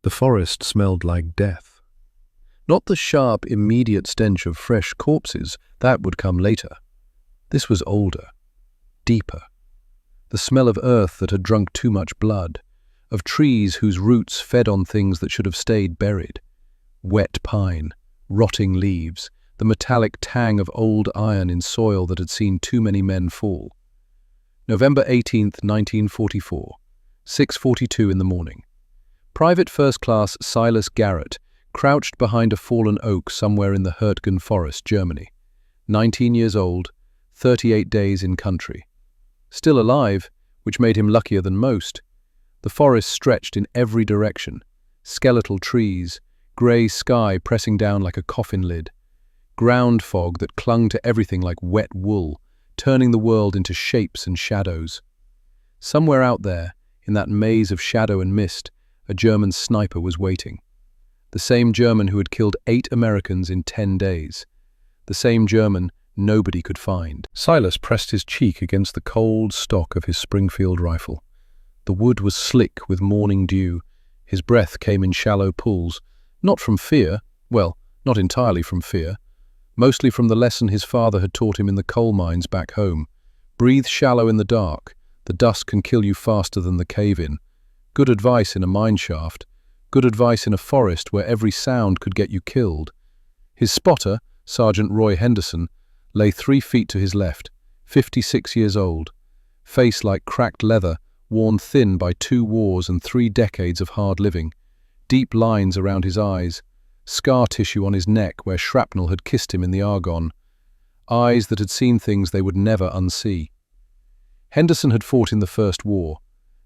The forest smelled like death. Not the sharp, immediate stench of fresh corpses, that would come later. This was older, deeper. The smell of earth that had drunk too much blood, of trees whose roots fed on things that should have stayed buried. Wet pine, rotting leaves, the metallic tang of old iron in soil that had seen too many men fall. November 18th, 1944, 6:42 in the morning. Private First Class Silas Garrett crouched behind a fallen oak somewhere in the Hürtgen Forest, Germany. 19 years old, 38 days in country. Still alive, which made him luckier than most. The forest stretched in every direction. Skeletal trees, grey sky pressing down like a coffin lid. Ground fog that clung to everything like wet wool, turning the world into shapes and shadows. Somewhere out there, in that maze of shadow and mist, a German sniper was waiting. The same German who had killed 8 Americans in 10 days. The same German nobody could find. Silas pressed his cheek against the cold stock of his Springfield rifle. The wood was slick with morning dew. His breath came in shallow pulls, not from fear, well, not entirely from fear, mostly from the lesson his father had taught him in the coal mines back home. Breathe shallow in the dark. The dust can kill you faster than the cave-in. Good advice in a mine shaft. Good advice in a forest where every sound could get you killed. His spotter, Sergeant Roy Henderson, lay 3 feet to his left, 56 years old. Face like cracked leather, worn thin by 2 wars and 3 decades of hard living. Deep lines around his eyes. Scar tissue on his neck where shrapnel had kissed him in the Argonne. Eyes that had seen things they would never unsee. Henderson had fought in the First War.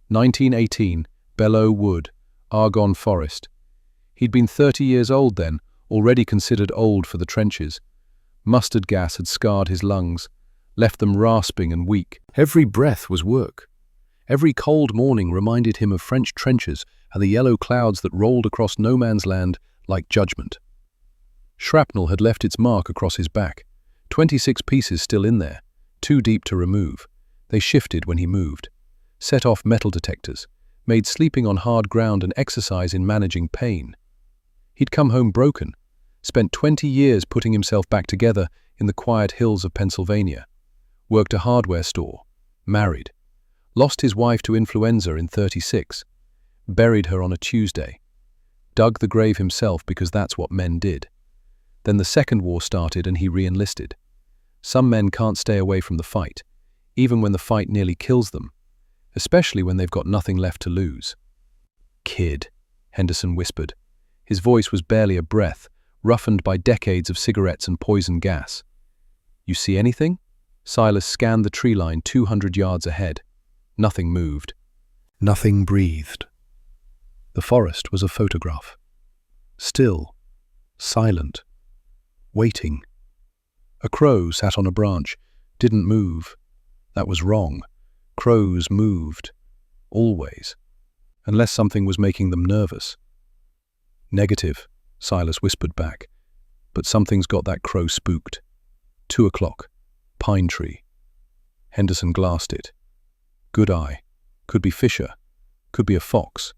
1918, Belleau Wood, Argonne Forest. He'd been 30 years old then, already considered old for the trenches. Mustard gas had scarred his lungs, left them rasping and weak. Every breath was work. Every cold morning reminded him of French trenches and the yellow clouds that rolled across no man's land like judgment. Shrapnel had left its mark across his back, 26 pieces still in there, too deep to remove. They shifted when he moved, set off metal detectors, made sleeping on hard ground an exercise in managing pain. He'd come home broken, spent 20 years putting himself back together in the quiet hills of Pennsylvania, worked a hardware store, married, lost his wife to influenza in 36, buried her on a Tuesday, dug the grave himself because that's what men did. Then the Second War started and he re-enlisted. Some men can't stay away from the fight, even when the fight nearly kills them, especially when they've got nothing left to lose. "Kid," Henderson whispered. His voice was barely a breath, roughened by decades of cigarettes and poison gas. "You see anything?" Silas scanned the tree line 200 yards ahead. Nothing moved. Nothing breathed. The forest was a photograph. Still, silent, waiting. A crow sat on a branch, didn't move. That was wrong. Crows moved. Always. Unless something was making them nervous. "Negative," Silas whispered back. "But something's got that crow spooked." 2 o'clock. Pine tree. Henderson glassed it. Good eye. Could be Fisher. Could be a fox.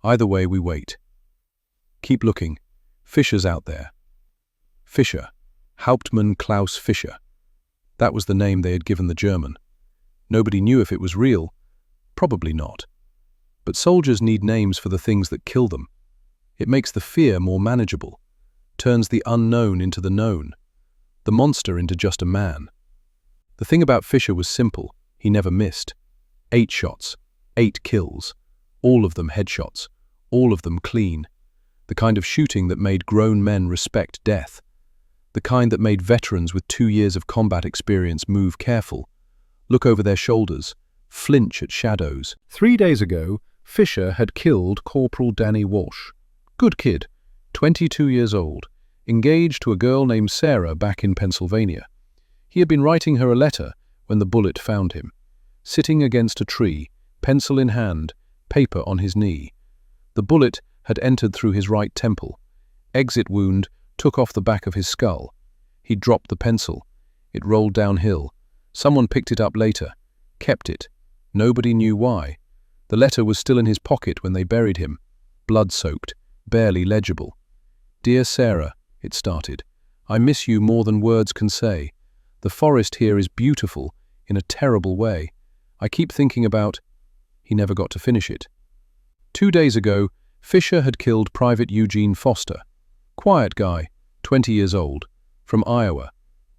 Either way, we wait. "Keep looking. Fisher's out there." Fisher. Hauptmann Klaus Fischer. That was the name they had given the German. Nobody knew if it was real. Probably not. But soldiers need names for the things that kill them. It makes the fear more manageable, turns the unknown into the known, the monster into just a man. The thing about Fisher was simple. He never missed. 8 shots, 8 kills, all of them headshots, all of them clean. The kind of shooting that made grown men respect death. The kind that made veterans with 2 years of combat experience move careful, look over their shoulders, flinch at shadows. 3 days ago, Fisher had killed Corporal Danny Walsh. Good kid, 22 years old, engaged to a girl named Sarah back in Pennsylvania. He had been writing her a letter when the bullet found him, sitting against a tree, pencil in hand, paper on his knee. The bullet had entered through his right temple. Exit wound took off the back of his skull. He dropped the pencil. It rolled downhill. Someone picked it up later, kept it. Nobody knew why. The letter was still in his pocket when they buried him, blood-soaked, barely legible. "Dear Sarah," it started, "I miss you more than words can say. The forest here is beautiful in a terrible way. I keep thinking about—" He never got to finish it. 2 days ago, Fisher had killed Private Eugene Foster. Quiet guy, 20 years old, from Iowa.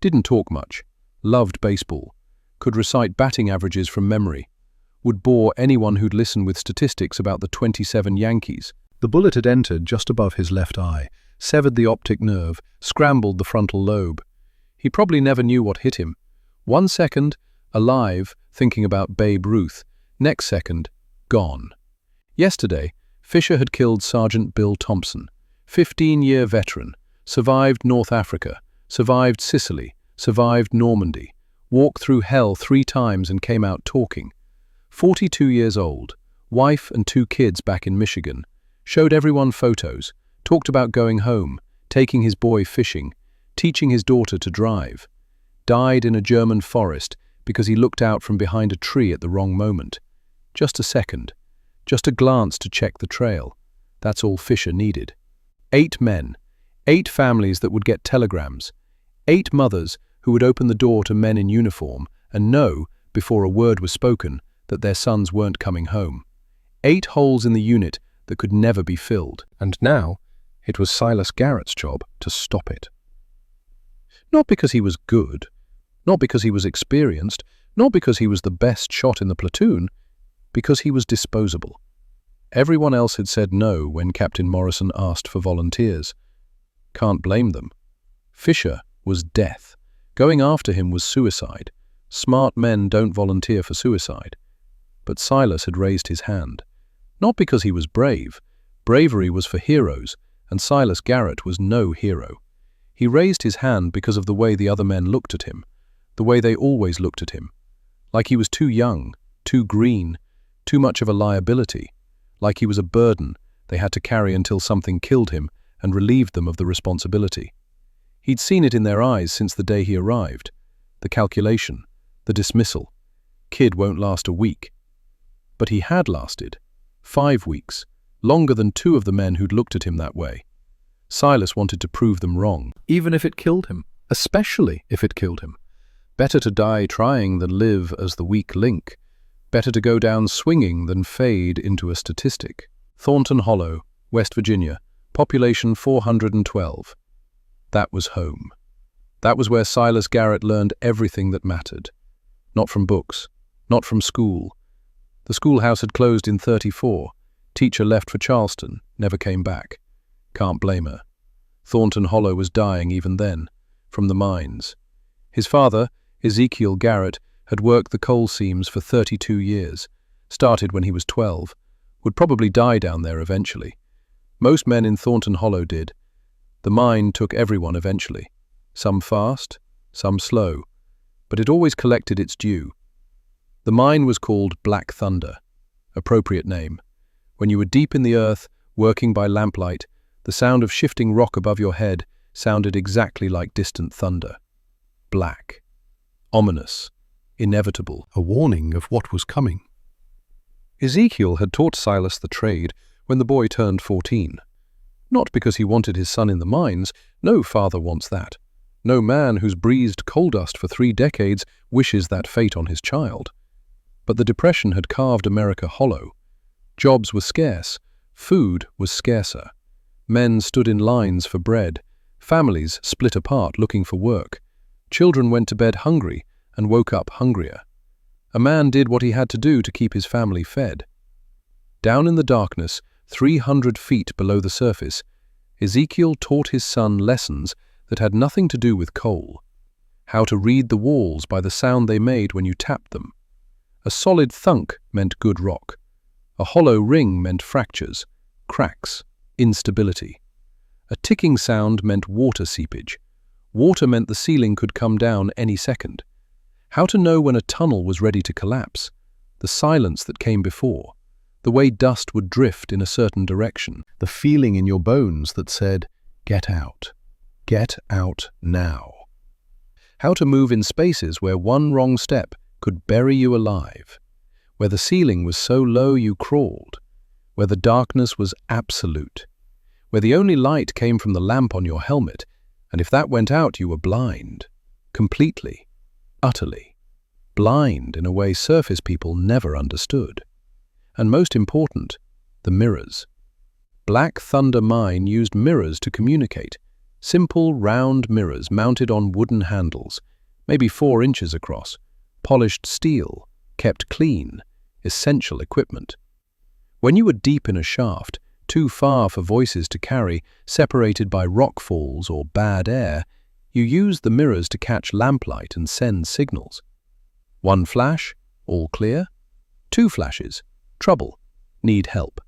Didn't talk much. Loved baseball. Could recite batting averages from memory. Would bore anyone who'd listen with statistics about the 27 Yankees. The bullet had entered just above his left eye, severed the optic nerve, scrambled the frontal lobe. He probably never knew what hit him. 1 second, alive, thinking about Babe Ruth. Next second, gone. Yesterday, Fisher had killed Sergeant Bill Thompson, 15-year veteran, survived North Africa, survived Sicily, survived Normandy, walked through hell 3 times and came out talking. 42 years old, wife and 2 kids back in Michigan, showed everyone photos, talked about going home, taking his boy fishing, teaching his daughter to drive. Died in a German forest because he looked out from behind a tree at the wrong moment. Just a second, just a glance to check the trail. That's all Fisher needed. 8 men, 8 families that would get telegrams, 8 mothers who would open the door to men in uniform and know, before a word was spoken, that their sons weren't coming home. 8 holes in the unit that could never be filled. And now, it was Silas Garrett's job to stop it. Not because he was good, not because he was experienced, not because he was the best shot in the platoon, because he was disposable. Everyone else had said no when Captain Morrison asked for volunteers. Can't blame them. Fisher was death. Going after him was suicide. Smart men don't volunteer for suicide. But Silas had raised his hand. Not because he was brave. Bravery was for heroes, and Silas Garrett was no hero. He raised his hand because of the way the other men looked at him, the way they always looked at him. Like he was too young, too green, too much of a liability. Like he was a burden they had to carry until something killed him and relieved them of the responsibility. He'd seen it in their eyes since the day he arrived. The calculation, the dismissal. Kid won't last a week. But he had lasted. 5 weeks, longer than 2 of the men who'd looked at him that way. Silas wanted to prove them wrong, even if it killed him, especially if it killed him. Better to die trying than live as the weak link. Better to go down swinging than fade into a statistic. Thornton Hollow, West Virginia, population 412. That was home. That was where Silas Garrett learned everything that mattered. Not from books, not from school. The schoolhouse had closed in '34. Teacher left for Charleston, never came back. Can't blame her. Thornton Hollow was dying even then, from the mines. His father, Ezekiel Garrett, had worked the coal seams for 32 years, started when he was 12, would probably die down there eventually. Most men in Thornton Hollow did. The mine took everyone eventually, some fast, some slow, but it always collected its due. The mine was called Black Thunder, appropriate name. When you were deep in the earth, working by lamplight, the sound of shifting rock above your head sounded exactly like distant thunder. Black. Ominous. Inevitable. A warning of what was coming. Ezekiel had taught Silas the trade when the boy turned 14. Not because he wanted his son in the mines. No father wants that. No man who's breathed coal dust for 3 decades wishes that fate on his child. But the Depression had carved America hollow. Jobs were scarce. Food was scarcer. Men stood in lines for bread. Families split apart looking for work. Children went to bed hungry and woke up hungrier. A man did what he had to do to keep his family fed. Down in the darkness, 300 feet below the surface, Ezekiel taught his son lessons that had nothing to do with coal. How to read the walls by the sound they made when you tapped them. A solid thunk meant good rock. A hollow ring meant fractures, cracks, instability. A ticking sound meant water seepage. Water meant the ceiling could come down any second. How to know when a tunnel was ready to collapse. The silence that came before. The way dust would drift in a certain direction. The feeling in your bones that said, "Get out. Get out now." How to move in spaces where one wrong step could bury you alive. Where the ceiling was so low you crawled. Where the darkness was absolute. where the only light came from the lamp on your helmet, and if that went out, you were blind. Completely. Utterly. Blind in a way surface people never understood. And most important, the mirrors. Black Thunder Mine used mirrors to communicate. Simple, round mirrors mounted on wooden handles, maybe 4 inches across, polished steel, kept clean, essential equipment. When you were deep in a shaft, too far for voices to carry, separated by rock falls or bad air, you used the mirrors to catch lamplight and send signals. 1 flash, all clear. 2 flashes, trouble, need help.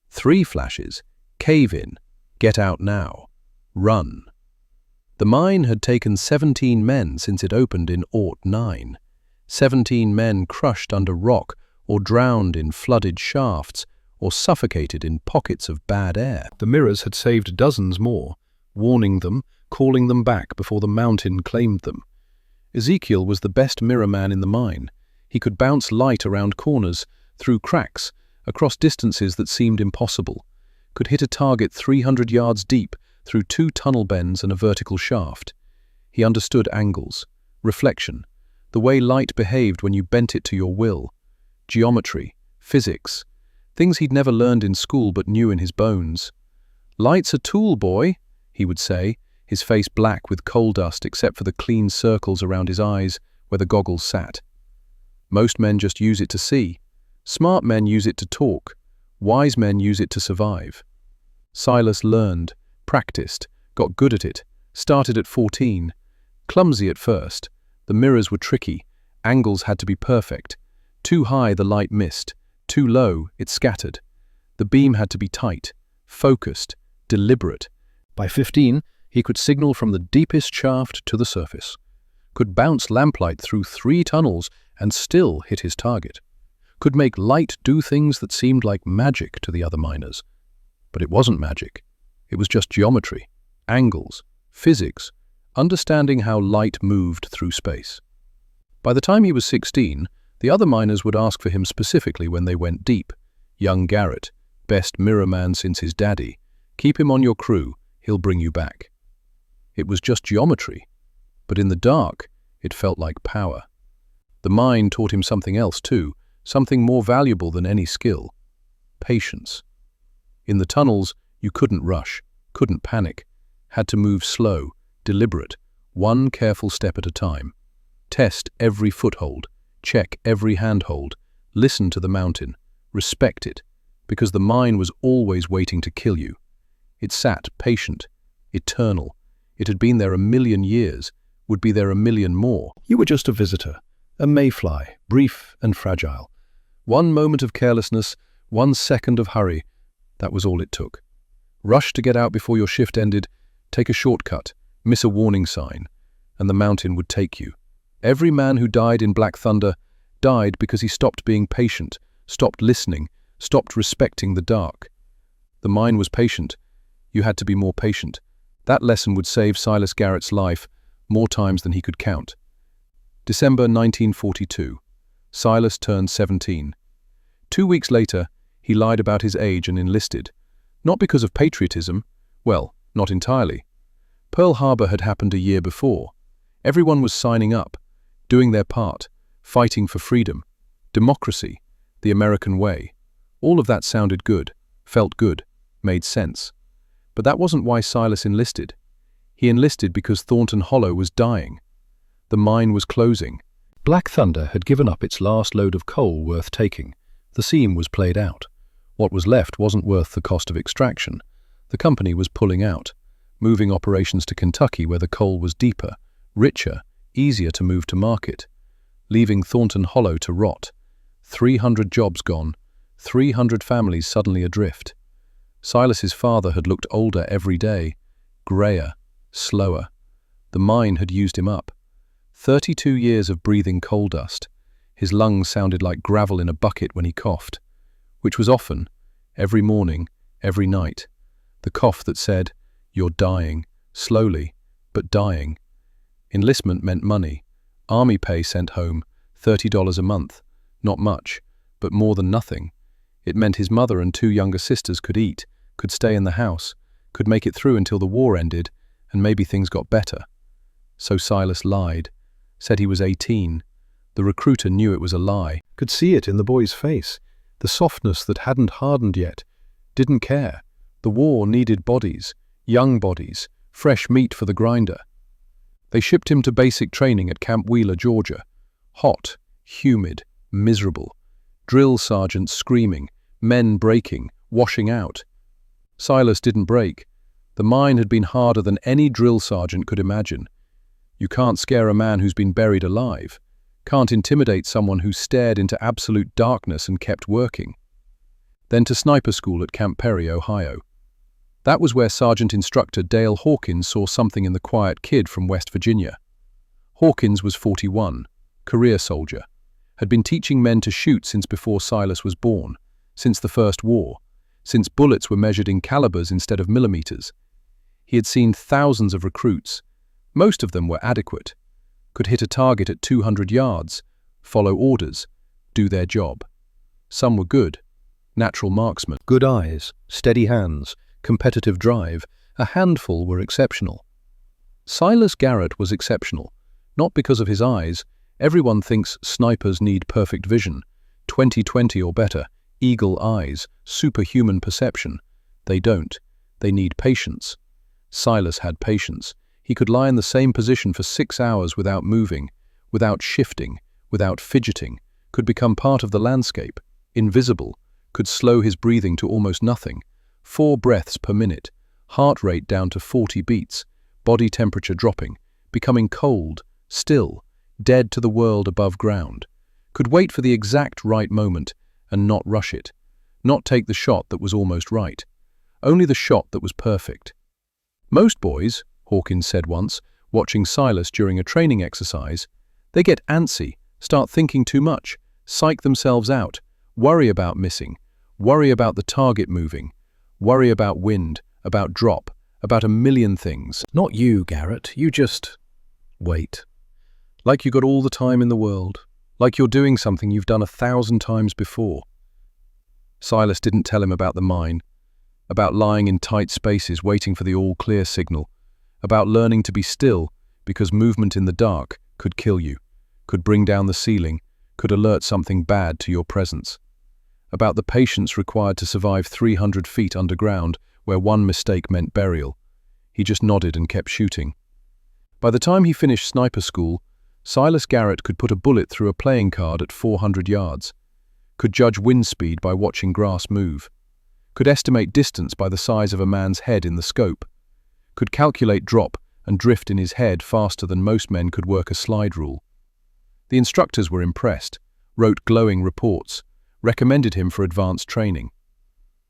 3 flashes, cave in, get out now, run. The mine had taken 17 men since it opened in '09. 17 men crushed under rock or drowned in flooded shafts or suffocated in pockets of bad air. The mirrors had saved dozens more, warning them, calling them back before the mountain claimed them. Ezekiel was the best mirror man in the mine. He could bounce light around corners, through cracks, across distances that seemed impossible, could hit a target 300 yards deep through 2 tunnel bends and a vertical shaft. He understood angles, reflection, the way light behaved when you bent it to your will, geometry, physics, things he'd never learned in school but knew in his bones. "Light's a tool, boy," he would say, his face black with coal dust except for the clean circles around his eyes where the goggles sat. Most men just use it to see. Smart men use it to talk. Wise men use it to survive. Silas learned, practiced, got good at it, started at 14. Clumsy at first. The mirrors were tricky. Angles had to be perfect. Too high, the light missed. Too low, it scattered. The beam had to be tight, focused, deliberate. By 15, he could signal from the deepest shaft to the surface. Could bounce lamplight through 3 tunnels and still hit his target. Could make light do things that seemed like magic to the other miners. But it wasn't magic. It was just geometry, angles, physics, understanding how light moved through space. By the time he was 16, the other miners would ask for him specifically when they went deep. "Young Garrett, best mirror man since his daddy. Keep him on your crew, he'll bring you back." It was just geometry, but in the dark, it felt like power. The mine taught him something else too, something more valuable than any skill: patience. In the tunnels, you couldn't rush, couldn't panic, had to move slow, deliberate, one careful step at a time. Test every foothold, check every handhold, listen to the mountain, respect it, because the mine was always waiting to kill you. It sat patient, eternal. It had been there 1,000,000 years, would be there 1,000,000 more. You were just a visitor, a mayfly, brief and fragile. 1 moment of carelessness, 1 second of hurry, that was all it took. Rush to get out before your shift ended, take a shortcut, miss a warning sign, and the mountain would take you. Every man who died in Black Thunder died because he stopped being patient, stopped listening, stopped respecting the dark. The mine was patient. You had to be more patient. That lesson would save Silas Garrett's life more times than he could count. December 1942. Silas turned 17. 2 weeks later, he lied about his age and enlisted. Not because of patriotism. Well, not entirely. Pearl Harbor had happened a year before. Everyone was signing up, doing their part, fighting for freedom, democracy, the American way. All of that sounded good, felt good, made sense. But that wasn't why Silas enlisted. He enlisted because Thornton Hollow was dying. The mine was closing. Black Thunder had given up its last load of coal worth taking. The seam was played out. What was left wasn't worth the cost of extraction. The company was pulling out, moving operations to Kentucky where the coal was deeper, richer, easier to move to market, leaving Thornton Hollow to rot. 300 jobs gone, 300 families suddenly adrift. Silas's father had looked older every day, grayer, slower. The mine had used him up. 32 years of breathing coal dust. His lungs sounded like gravel in a bucket when he coughed, which was often, every morning, every night. The cough that said, "You're dying, slowly, but dying." Enlistment meant money. Army pay sent home, $30 a month. Not much, but more than nothing. It meant his mother and 2 younger sisters could eat, could stay in the house, could make it through until the war ended, and maybe things got better. So Silas lied, said he was 18. The recruiter knew it was a lie, could see it in the boy's face. The softness that hadn't hardened yet, didn't care. The war needed bodies, young bodies, fresh meat for the grinder. They shipped him to basic training at Camp Wheeler, Georgia. Hot, humid, miserable. Drill sergeants screaming, men breaking, washing out. Silas didn't break. The mine had been harder than any drill sergeant could imagine. You can't scare a man who's been buried alive. Can't intimidate someone who stared into absolute darkness and kept working. Then to sniper school at Camp Perry, Ohio. That was where Sergeant Instructor Dale Hawkins saw something in the quiet kid from West Virginia. Hawkins was 41, career soldier, had been teaching men to shoot since before Silas was born, since the First War, since bullets were measured in calibers instead of millimeters. He had seen thousands of recruits. Most of them were adequate, could hit a target at 200 yards, follow orders, do their job. Some were good, natural marksmen, good eyes, steady hands, competitive drive. A handful were exceptional. Silas Garrett was exceptional, not because of his eyes. Everyone thinks snipers need perfect vision, 20/20 or better, eagle eyes, superhuman perception. They don't. They need patience. Silas had patience. He could lie in the same position for 6 hours without moving, without shifting, without fidgeting, could become part of the landscape, invisible, could slow his breathing to almost nothing, 4 breaths per minute, heart rate down to 40 beats, body temperature dropping, becoming cold, still, dead to the world above ground, could wait for the exact right moment and not rush it, not take the shot that was almost right, only the shot that was perfect. Most boys, Hawkins said once, watching Silas during a training exercise, they get antsy, start thinking too much, psych themselves out, worry about missing, worry about the target moving, worry about wind, about drop, about a million things. Not you, Garrett, you just wait. Like you got all the time in the world, like you're doing something you've done 1,000 times before. Silas didn't tell him about the mine, about lying in tight spaces waiting for the all-clear signal, about learning to be still because movement in the dark could kill you, could bring down the ceiling, could alert something bad to your presence, about the patience required to survive 300 feet underground where one mistake meant burial. He just nodded and kept shooting. By the time he finished sniper school, Silas Garrett could put a bullet through a playing card at 400 yards, could judge wind speed by watching grass move, could estimate distance by the size of a man's head in the scope, could calculate drop and drift in his head faster than most men could work a slide rule. The instructors were impressed, wrote glowing reports, recommended him for advanced training.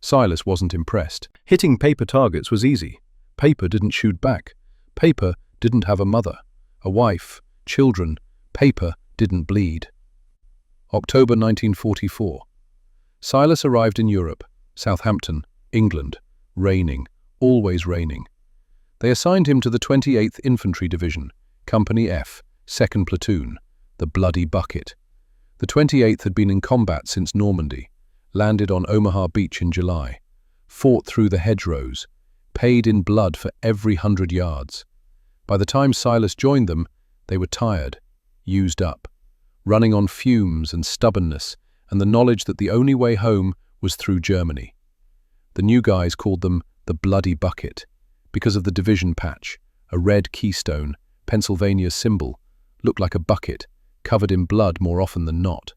Silas wasn't impressed. Hitting paper targets was easy. Paper didn't shoot back. Paper didn't have a mother, a wife, children. Paper didn't bleed. October 1944. Silas arrived in Europe, Southampton, England. Raining, always raining. They assigned him to the 28th Infantry Division, Company F, 2nd Platoon, the Bloody Bucket. The 28th had been in combat since Normandy, landed on Omaha Beach in July, fought through the hedgerows, paid in blood for every 100 yards. By the time Silas joined them, they were tired, used up, running on fumes and stubbornness and the knowledge that the only way home was through Germany. The new guys called them the Bloody Bucket because of the division patch, a red keystone, Pennsylvania's symbol, looked like a bucket, covered in blood more often than not.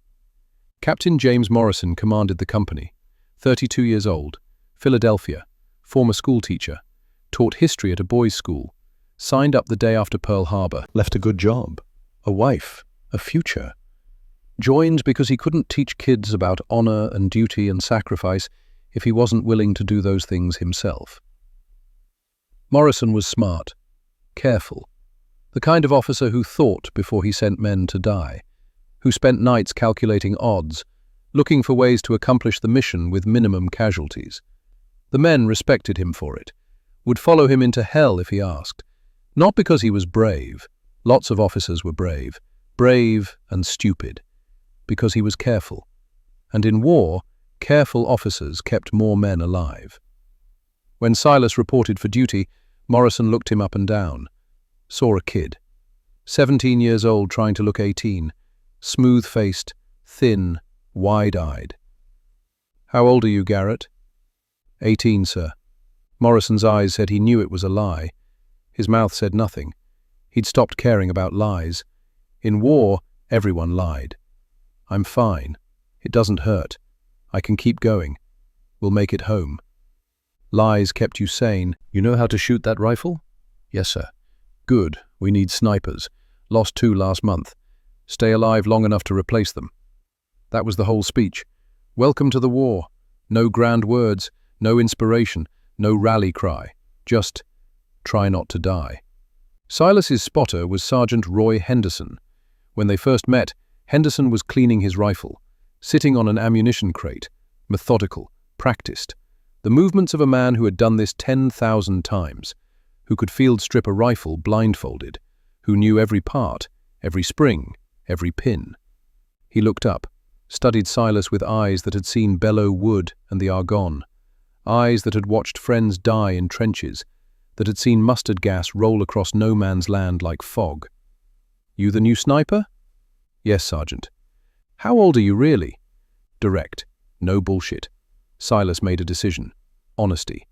Captain James Morrison commanded the company, 32 years old, Philadelphia, former schoolteacher, taught history at a boys' school, signed up the day after Pearl Harbor, left a good job, a wife, a future. Joined because he couldn't teach kids about honor and duty and sacrifice if he wasn't willing to do those things himself. Morrison was smart, careful, the kind of officer who thought before he sent men to die, who spent nights calculating odds, looking for ways to accomplish the mission with minimum casualties. The men respected him for it, would follow him into hell if he asked, not because he was brave. Lots of officers were brave and stupid, because he was careful. And in war, careful officers kept more men alive. When Silas reported for duty, Morrison looked him up and down. Saw a kid. 17 years old trying to look 18. Smooth-faced, thin, wide-eyed. "How old are you, Garrett?" 18, sir." Morrison's eyes said he knew it was a lie. His mouth said nothing. He'd stopped caring about lies. In war, everyone lied. "I'm fine. It doesn't hurt. I can keep going. We'll make it home." Lies kept you sane. "You know how to shoot that rifle?" "Yes, sir." "Good. We need snipers. Lost 2 last month. Stay alive long enough to replace them." That was the whole speech. Welcome to the war. No grand words, no inspiration, no rally cry. Just try not to die. Silas's spotter was Sergeant Roy Henderson. When they first met, Henderson was cleaning his rifle, sitting on an ammunition crate, methodical, practiced. The movements of a man who had done this 10,000 times, who could field strip a rifle blindfolded, who knew every part, every spring, every pin. He looked up, studied Silas with eyes that had seen Belleau Wood and the Argonne, eyes that had watched friends die in trenches, that had seen mustard gas roll across no man's land like fog. "You the new sniper?" "Yes, Sergeant." "How old are you really?" Direct. No bullshit. Silas made a decision. Honesty.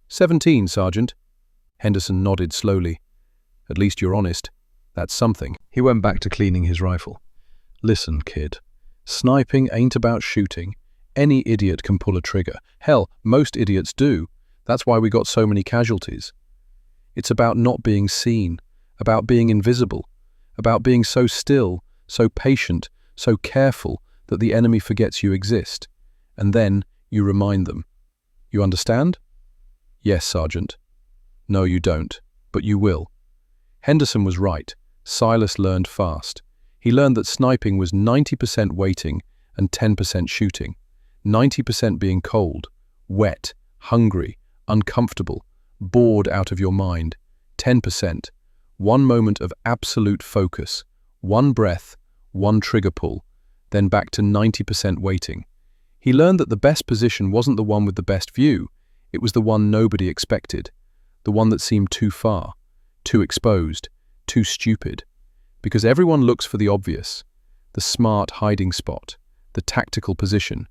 17, Sergeant." Henderson nodded slowly. "At least you're honest. That's something." He went back to cleaning his rifle. "Listen, kid. Sniping ain't about shooting. Any idiot can pull a trigger. Hell, most idiots do. That's why we got so many casualties. It's about not being seen, about being invisible, about being so still, so patient, so careful that the enemy forgets you exist. And then you remind them. You understand?" "Yes, Sergeant." "No, you don't, but you will." Henderson was right. Silas learned fast. He learned that sniping was 90% waiting and 10% shooting. 90% being cold, wet, hungry, uncomfortable, bored out of your mind. 10%, one moment of absolute focus, one breath, one trigger pull, then back to 90% waiting. He learned that the best position wasn't the one with the best view, it was the one nobody expected, the one that seemed too far, too exposed, too stupid. Because everyone looks for the obvious, the smart hiding spot, the tactical position.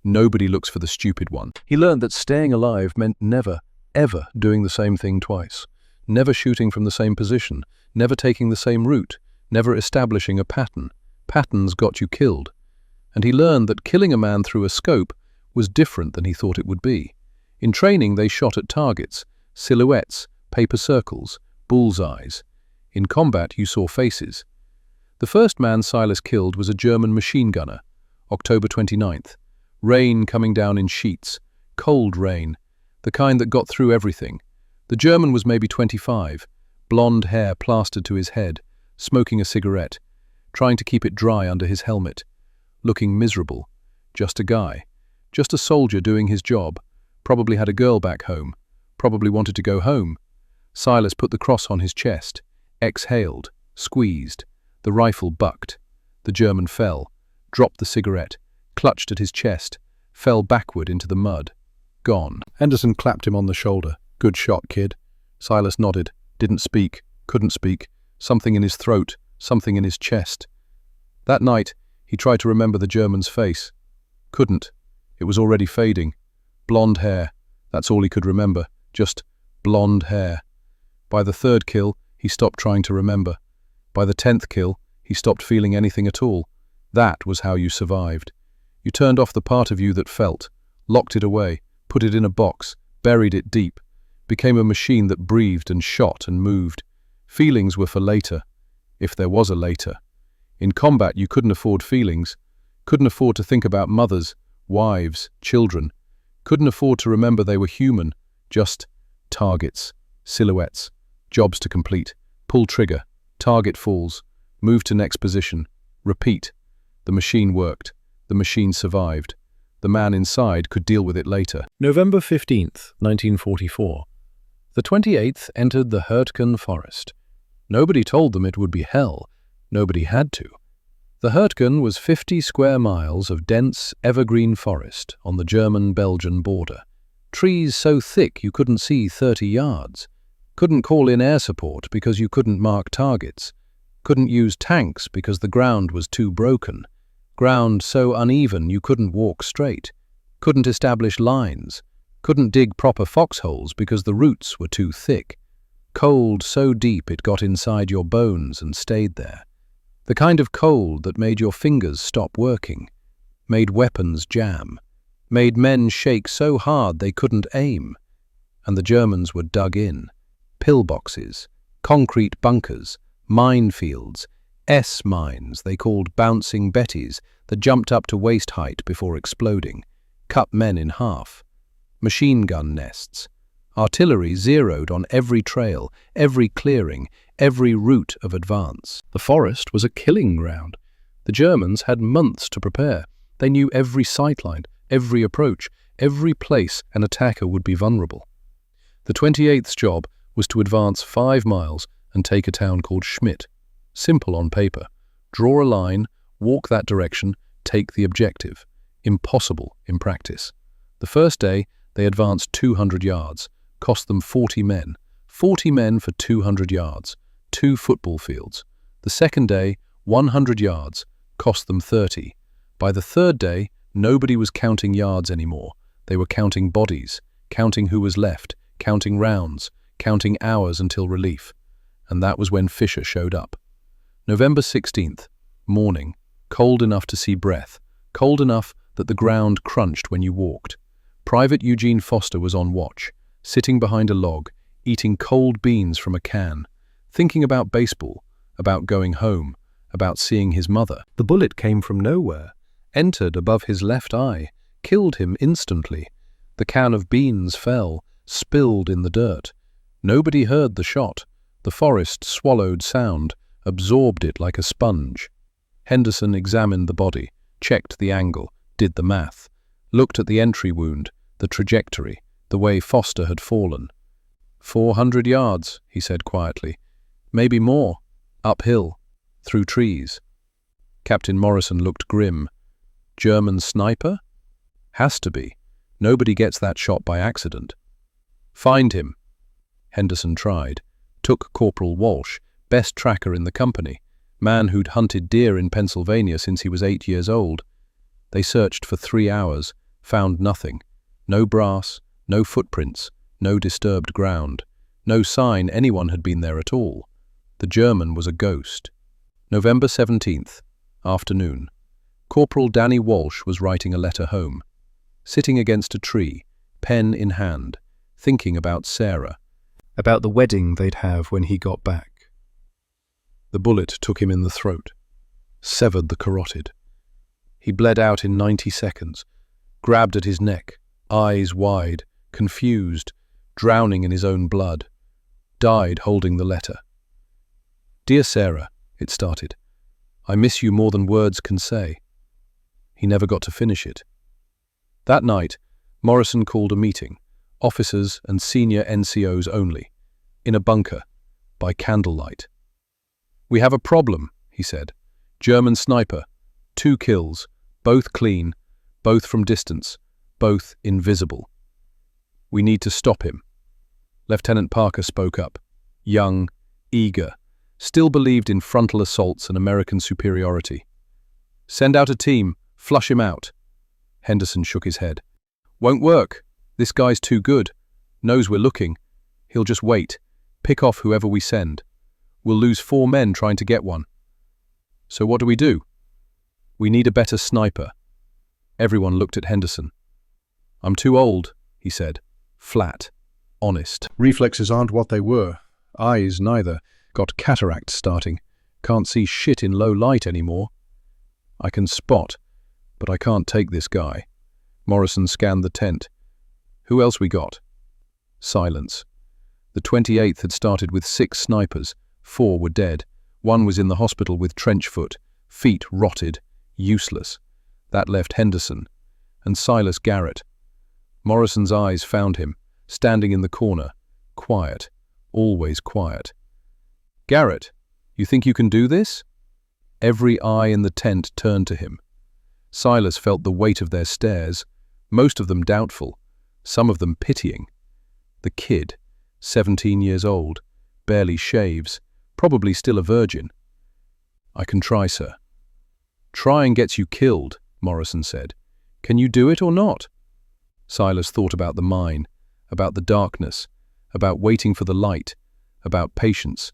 Nobody looks for the stupid one. He learned that staying alive meant never, ever doing the same thing twice, never shooting from the same position, never taking the same route, never establishing a pattern. Patterns got you killed. And he learned that killing a man through a scope was different than he thought it would be. In training, they shot at targets, silhouettes, paper circles, bullseyes. In combat, you saw faces. The first man Silas killed was a German machine gunner, October 29th. Rain coming down in sheets, cold rain, the kind that got through everything. The German was maybe 25, blonde hair plastered to his head, smoking a cigarette, trying to keep it dry under his helmet, looking miserable. Just a guy, just a soldier doing his job, probably had a girl back home, probably wanted to go home. Silas put the cross on his chest, exhaled, squeezed. The rifle bucked. The German fell, dropped the cigarette, clutched at his chest, fell backward into the mud. Gone. Henderson clapped him on the shoulder. "Good shot, kid." Silas nodded, didn't speak, couldn't speak. Something in his throat, something in his chest. That night, he tried to remember the German's face. Couldn't. It was already fading. Blonde hair. That's all he could remember. Just blonde hair. By the 3rd kill, he stopped trying to remember. By the 10th kill, he stopped feeling anything at all. That was how you survived. You turned off the part of you that felt, locked it away, put it in a box, buried it deep, became a machine that breathed and shot and moved. Feelings were for later, if there was a later. In combat, you couldn't afford feelings, couldn't afford to think about mothers, wives, children, couldn't afford to remember they were human, just targets, silhouettes, jobs to complete, pull trigger, target falls, move to next position, repeat. The machine worked. The machine survived. The man inside could deal with it later. November 15th, 1944. The 28th entered the Hurtgen forest. Nobody told them it would be hell. Nobody had to. The Hurtgen was 50 square miles of dense, evergreen forest on the German-Belgian border. Trees so thick you couldn't see 30 yards. Couldn't call in air support because you couldn't mark targets. Couldn't use tanks because the ground was too broken. Ground so uneven you couldn't walk straight. Couldn't establish lines. Couldn't dig proper foxholes because the roots were too thick. Cold so deep it got inside your bones and stayed there. The kind of cold that made your fingers stop working, made weapons jam, made men shake so hard they couldn't aim. And the Germans were dug in. Pillboxes, concrete bunkers, minefields, S-mines they called bouncing Bettys that jumped up to waist height before exploding, cut men in half. Machine gun nests. Artillery zeroed on every trail, every clearing, every route of advance. The forest was a killing ground. The Germans had months to prepare. They knew every sightline, every approach, every place an attacker would be vulnerable. The 28th's job was to advance 5 miles and take a town called Schmidt. Simple on paper. Draw a line, walk that direction, take the objective. Impossible in practice. The first day, they advanced 200 yards, cost them 40 men. 40 men for 200 yards, 2 football fields. The second day, 100 yards, cost them 30. By the third day, nobody was counting yards anymore. They were counting bodies, counting who was left, counting rounds, counting hours until relief. And that was when Fisher showed up. November 16th, morning, cold enough to see breath, cold enough that the ground crunched when you walked. Private Eugene Foster was on watch, sitting behind a log, eating cold beans from a can, thinking about baseball, about going home, about seeing his mother. The bullet came from nowhere, entered above his left eye, killed him instantly. The can of beans fell, spilled in the dirt. Nobody heard the shot. The forest swallowed sound, absorbed it like a sponge. Henderson examined the body, checked the angle, did the math, looked at the entry wound, the trajectory, the way Foster had fallen. 400 yards, he said quietly. Maybe more. Uphill. Through trees. Captain Morrison looked grim. German sniper? Has to be. Nobody gets that shot by accident. Find him. Henderson tried. Took Corporal Walsh, best tracker in the company, man who'd hunted deer in Pennsylvania since he was 8 years old. They searched for 3 hours, found nothing. No brass, no footprints, no disturbed ground, no sign anyone had been there at all. The German was a ghost. November 17th, afternoon. Corporal Danny Walsh was writing a letter home. Sitting against a tree, pen in hand, thinking about Sarah, about the wedding they'd have when he got back. The bullet took him in the throat, severed the carotid. He bled out in 90 seconds, grabbed at his neck, eyes wide, confused, drowning in his own blood. Died holding the letter. Dear Sarah, it started. I miss you more than words can say. He never got to finish it. That night, Morrison called a meeting, officers and senior NCOs only, in a bunker, by candlelight. We have a problem, he said. German sniper, 2 kills, both clean, both from distance, both invisible. We need to stop him. Lieutenant Parker spoke up, young, eager, still believed in frontal assaults and American superiority. Send out a team, flush him out. Henderson shook his head. Won't work. This guy's too good. Knows we're looking. He'll just wait. Pick off whoever we send. We'll lose 4 men trying to get one. So what do? We need a better sniper. Everyone looked at Henderson. I'm too old, he said. Flat. Honest. Reflexes aren't what they were. Eyes neither. Got cataracts starting. Can't see shit in low light anymore. I can spot, but I can't take this guy. Morrison scanned the tent. Who else we got? Silence. The 28th had started with 6 snipers. 4 were dead. 1 was in the hospital with trench foot, feet rotted, useless. That left Henderson and Silas Garrett. Morrison's eyes found him, standing in the corner, quiet, always quiet. Garrett, you think you can do this? Every eye in the tent turned to him. Silas felt the weight of their stares, most of them doubtful. some of them pitying. The kid, 17 years old, barely shaves, probably still a virgin. "I can try, sir." "Trying gets you killed," Morrison said. "Can you do it or not?" Silas thought about the mine, about the darkness, about waiting for the light, about patience,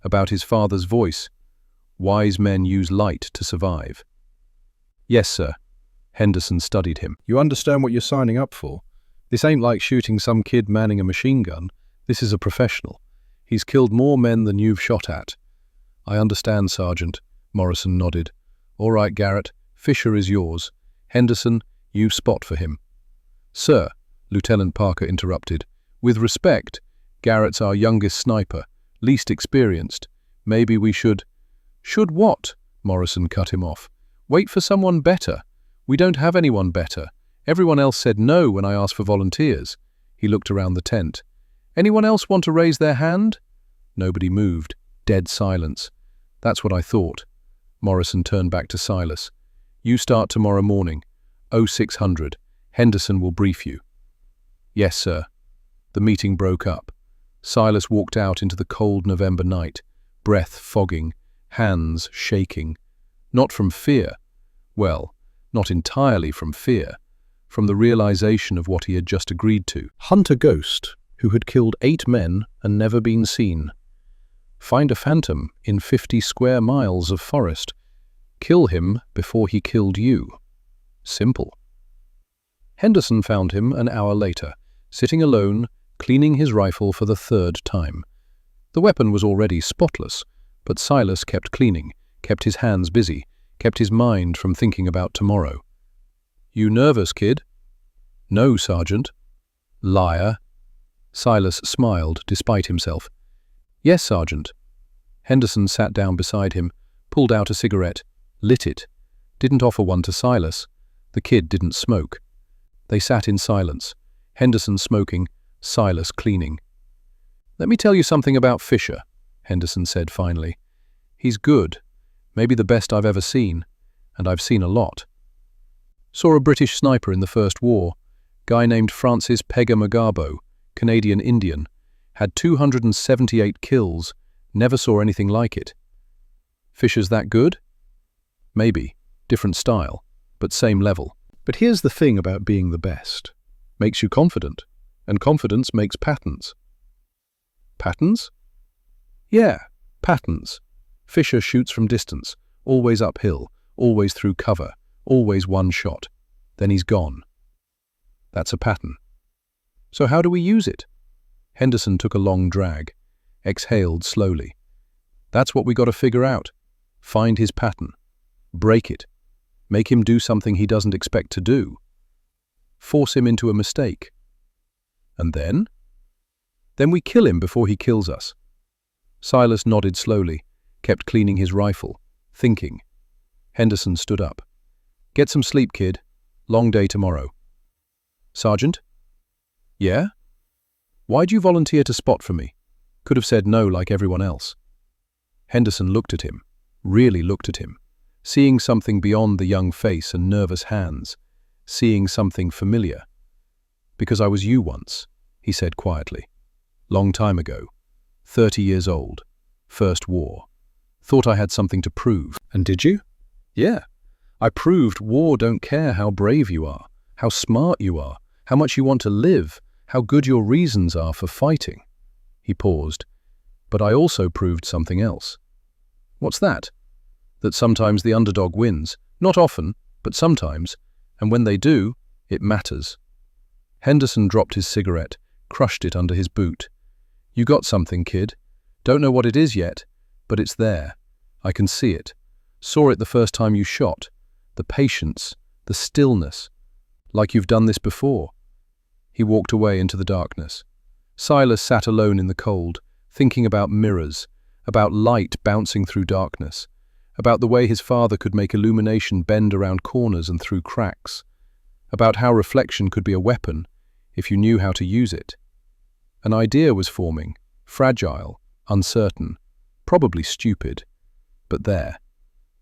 about his father's voice. Wise men use light to survive. "Yes, sir." Henderson studied him. "You understand what you're signing up for? This ain't like shooting some kid manning a machine gun. This is a professional. He's killed more men than you've shot at." "I understand, Sergeant," Morrison nodded. "All right, Garrett, Fisher is yours. Henderson, you spot for him." "Sir," Lieutenant Parker interrupted, "with respect, Garrett's our youngest sniper, least experienced. Maybe we should—" "Should what?" Morrison cut him off. "Wait for someone better. We don't have anyone better. Everyone else said no when I asked for volunteers." He looked around the tent. "Anyone else want to raise their hand?" Nobody moved. Dead silence. "That's what I thought." Morrison turned back to Silas. "You start tomorrow morning. 0600. Henderson will brief you." "Yes, sir." The meeting broke up. Silas walked out into the cold November night, breath fogging, hands shaking. Not from fear. Well, not entirely from fear. From the realization of what he had just agreed to. Hunt a ghost who had killed 8 men and never been seen. Find a phantom in 50 square miles of forest. Kill him before he killed you. Simple. Henderson found him an hour later, sitting alone, cleaning his rifle for the 3rd time. The weapon was already spotless, but Silas kept cleaning, kept his hands busy, kept his mind from thinking about tomorrow. "You nervous, kid?" "No, Sergeant." "Liar." Silas smiled, despite himself. "Yes, Sergeant." Henderson sat down beside him, pulled out a cigarette, lit it, didn't offer one to Silas. The kid didn't smoke. They sat in silence, Henderson smoking, Silas cleaning. "Let me tell you something about Fisher," Henderson said finally. "He's good, maybe the best I've ever seen, and I've seen a lot. Saw a British sniper in the First War, guy named Francis Pega Magabo, Canadian Indian, had 278 kills, never saw anything like it. Fisher's that good? Maybe, different style, but same level. But here's the thing about being the best. Makes you confident, and confidence makes patterns." "Patterns?" "Yeah, patterns. Fisher shoots from distance, always uphill, always through cover, always one shot. Then he's gone. That's a pattern. So how do we use it?" Henderson took a long drag, exhaled slowly. "That's what we got to figure out. Find his pattern. Break it. Make him do something he doesn't expect to do. Force him into a mistake. And then? Then we kill him before he kills us." Silas nodded slowly, kept cleaning his rifle, thinking. Henderson stood up. "Get some sleep, kid. Long day tomorrow." "Sergeant?" "Yeah?" "Why'd you volunteer to spot for me? Could have said no like everyone else." Henderson looked at him, really looked at him, seeing something beyond the young face and nervous hands, seeing something familiar. "Because I was you once," he said quietly. "Long time ago. 30 years old. First war. Thought I had something to prove." "And did you?" "Yeah. I proved war don't care how brave you are, how smart you are, how much you want to live, how good your reasons are for fighting." He paused. "But I also proved something else." "What's that?" "That sometimes the underdog wins. Not often, but sometimes. And when they do, it matters." Henderson dropped his cigarette, crushed it under his boot. "You got something, kid. Don't know what it is yet, but it's there. I can see it. Saw it the first time you shot. The patience, the stillness. Like you've done this before." He walked away into the darkness. Silas sat alone in the cold, thinking about mirrors, about light bouncing through darkness, about the way his father could make illumination bend around corners and through cracks, about how reflection could be a weapon if you knew how to use it. An idea was forming, fragile, uncertain, probably stupid, but there.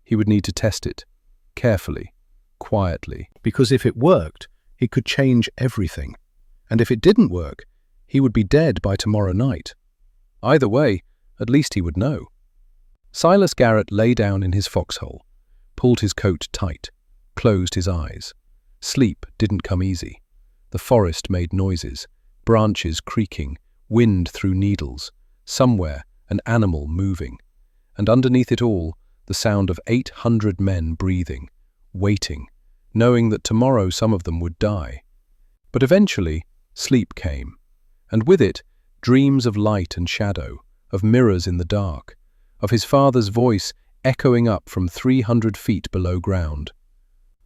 He would need to test it, carefully, quietly, because if it worked, it could change everything. And if it didn't work, he would be dead by tomorrow night. Either way, at least he would know. Silas Garrett lay down in his foxhole, pulled his coat tight, closed his eyes. Sleep didn't come easy. The forest made noises, branches creaking, wind through needles, somewhere an animal moving, and underneath it all, the sound of 800 men breathing, waiting, knowing that tomorrow some of them would die. But eventually, sleep came, and with it, dreams of light and shadow, of mirrors in the dark, of his father's voice echoing up from 300 feet below ground.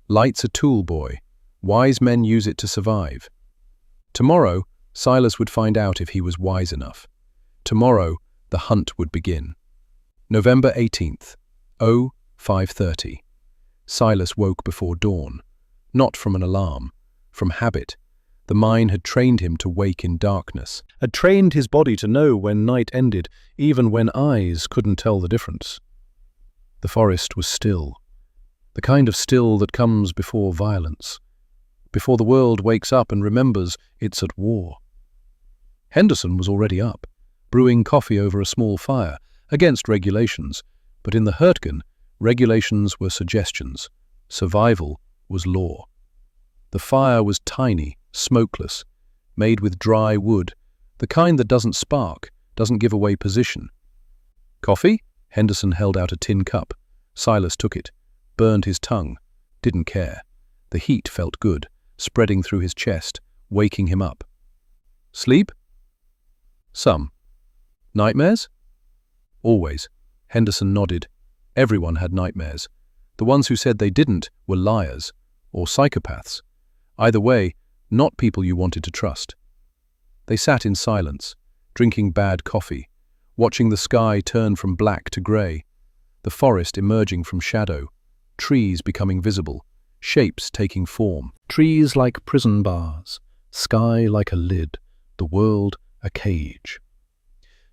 Light's a tool, boy. Wise men use it to survive. Tomorrow, Silas would find out if he was wise enough. Tomorrow, the hunt would begin. November 18th, 05:30. Silas woke before dawn, not from an alarm, from habit. The mine had trained him to wake in darkness, had trained his body to know when night ended, even when eyes couldn't tell the difference. The forest was still, the kind of still that comes before violence, before the world wakes up and remembers it's at war. Henderson was already up, brewing coffee over a small fire, against regulations, but in the Hurtgen, regulations were suggestions. Survival was law. The fire was tiny, smokeless, made with dry wood, the kind that doesn't spark, doesn't give away position. Coffee? Henderson held out a tin cup. Silas took it, burned his tongue, didn't care. The heat felt good, spreading through his chest, waking him up. Sleep? Some. Nightmares? Always. Henderson nodded. Everyone had nightmares. The ones who said they didn't were liars, or psychopaths. Either way, not people you wanted to trust. They sat in silence, drinking bad coffee, watching the sky turn from black to grey, the forest emerging from shadow, trees becoming visible, shapes taking form. Trees like prison bars, sky like a lid, the world a cage.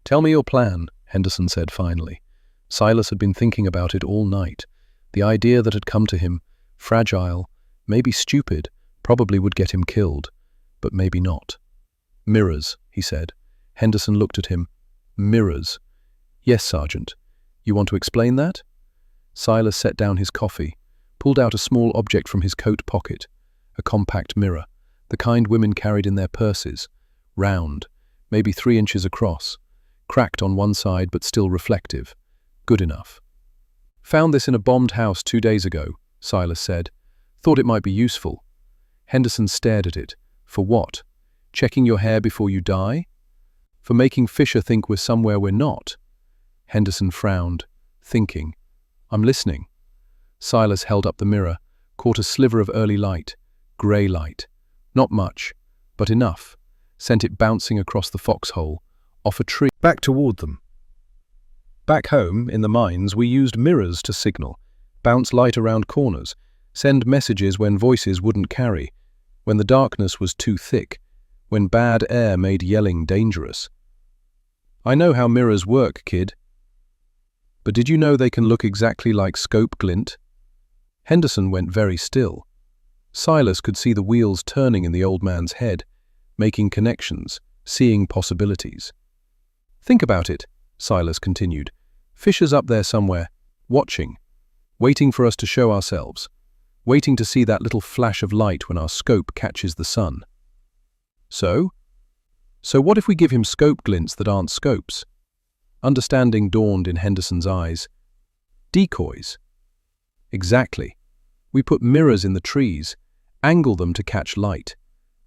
"Tell me your plan," Henderson said finally. Silas had been thinking about it all night. The idea that had come to him, fragile, maybe stupid, probably would get him killed, but maybe not. "Mirrors," he said. Henderson looked at him. "Mirrors. Yes, Sergeant. You want to explain that?" Silas set down his coffee, pulled out a small object from his coat pocket, a compact mirror, the kind women carried in their purses, round, maybe 3 inches across, cracked on one side but still reflective. Good enough. "Found this in a bombed house 2 days ago," Silas said. "Thought it might be useful." Henderson stared at it. "For what? Checking your hair before you die? For making Fisher think we're somewhere we're not?" Henderson frowned, thinking. "I'm listening." Silas held up the mirror, caught a sliver of early light, grey light. Not much, but enough. Sent it bouncing across the foxhole, off a tree, back toward them. Back home, in the mines, we used mirrors to signal, bounce light around corners, send messages when voices wouldn't carry, when the darkness was too thick, when bad air made yelling dangerous. "I know how mirrors work, kid. But did you know they can look exactly like scope glint?" Henderson went very still. Silas could see the wheels turning in the old man's head, making connections, seeing possibilities. "Think about it," Silas continued. "Fisher's up there somewhere, watching, waiting for us to show ourselves, waiting to see that little flash of light when our scope catches the sun. So what if we give him scope glints that aren't scopes?" Understanding dawned in Henderson's eyes. "Decoys." "Exactly. We put mirrors in the trees, angle them to catch light,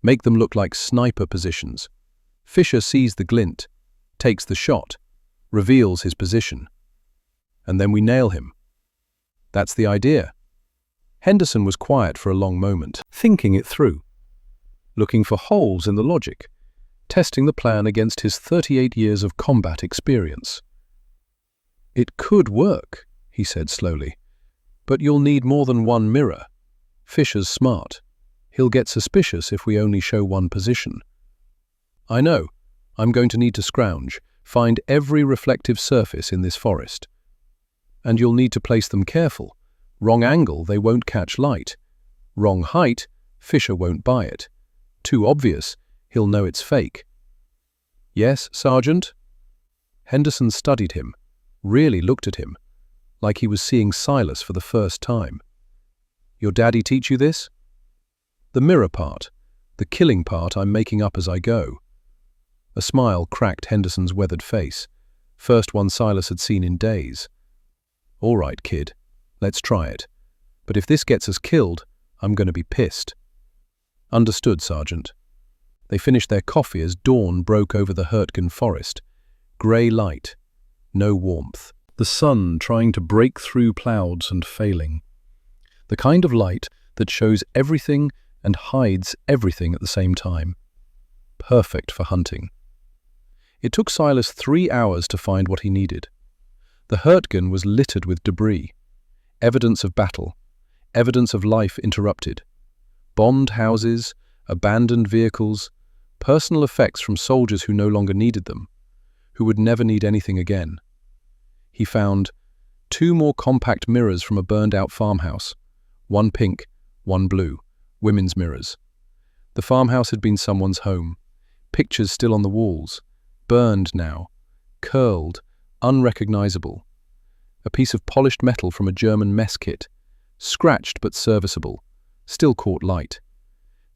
make them look like sniper positions. Fisher sees the glint, takes the shot, reveals his position. And then we nail him. That's the idea." Henderson was quiet for a long moment, thinking it through, looking for holes in the logic, testing the plan against his 38 years of combat experience. "It could work," he said slowly, "but you'll need more than one mirror. Fisher's smart. He'll get suspicious if we only show one position." "I know. I'm going to need to scrounge, find every reflective surface in this forest. And you'll need to place them careful. Wrong angle, they won't catch light. Wrong height, Fisher won't buy it. Too obvious, he'll know it's fake. Yes, Sergeant? Henderson studied him, really looked at him, like he was seeing Silas for the first time. Your daddy teach you this? The mirror part, the killing part I'm making up as I go. A smile cracked Henderson's weathered face, first one Silas had seen in days. All right, kid, let's try it. But if this gets us killed, I'm going to be pissed. Understood, Sergeant. They finished their coffee as dawn broke over the Hurtgen forest. Grey light, no warmth. The sun trying to break through clouds and failing. The kind of light that shows everything and hides everything at the same time. Perfect for hunting. It took Silas 3 hours to find what he needed. The Hurtgen was littered with debris, evidence of battle, evidence of life interrupted. Bombed houses, abandoned vehicles, personal effects from soldiers who no longer needed them, who would never need anything again. He found 2 more compact mirrors from a burned-out farmhouse, one pink, one blue, women's mirrors. The farmhouse had been someone's home, pictures still on the walls, burned now, curled, unrecognizable. A piece of polished metal from a German mess kit, scratched but serviceable, still caught light.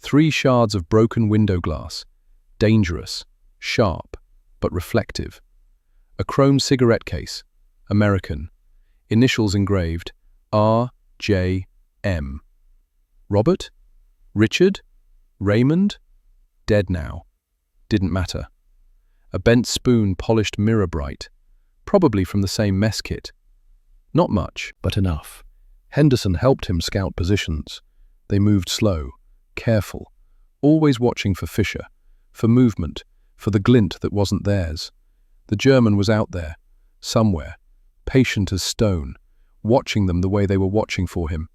3 shards of broken window glass, dangerous, sharp, but reflective. A chrome cigarette case, American, initials engraved, R.J.M. Robert? Richard? Raymond? Dead now. Didn't matter. A bent spoon polished mirror bright, probably from the same mess kit. Not much, but enough. Henderson helped him scout positions. They moved slow, careful, always watching for Fisher, for movement, for the glint that wasn't theirs. The German was out there, somewhere, patient as stone, watching them the way they were watching for him.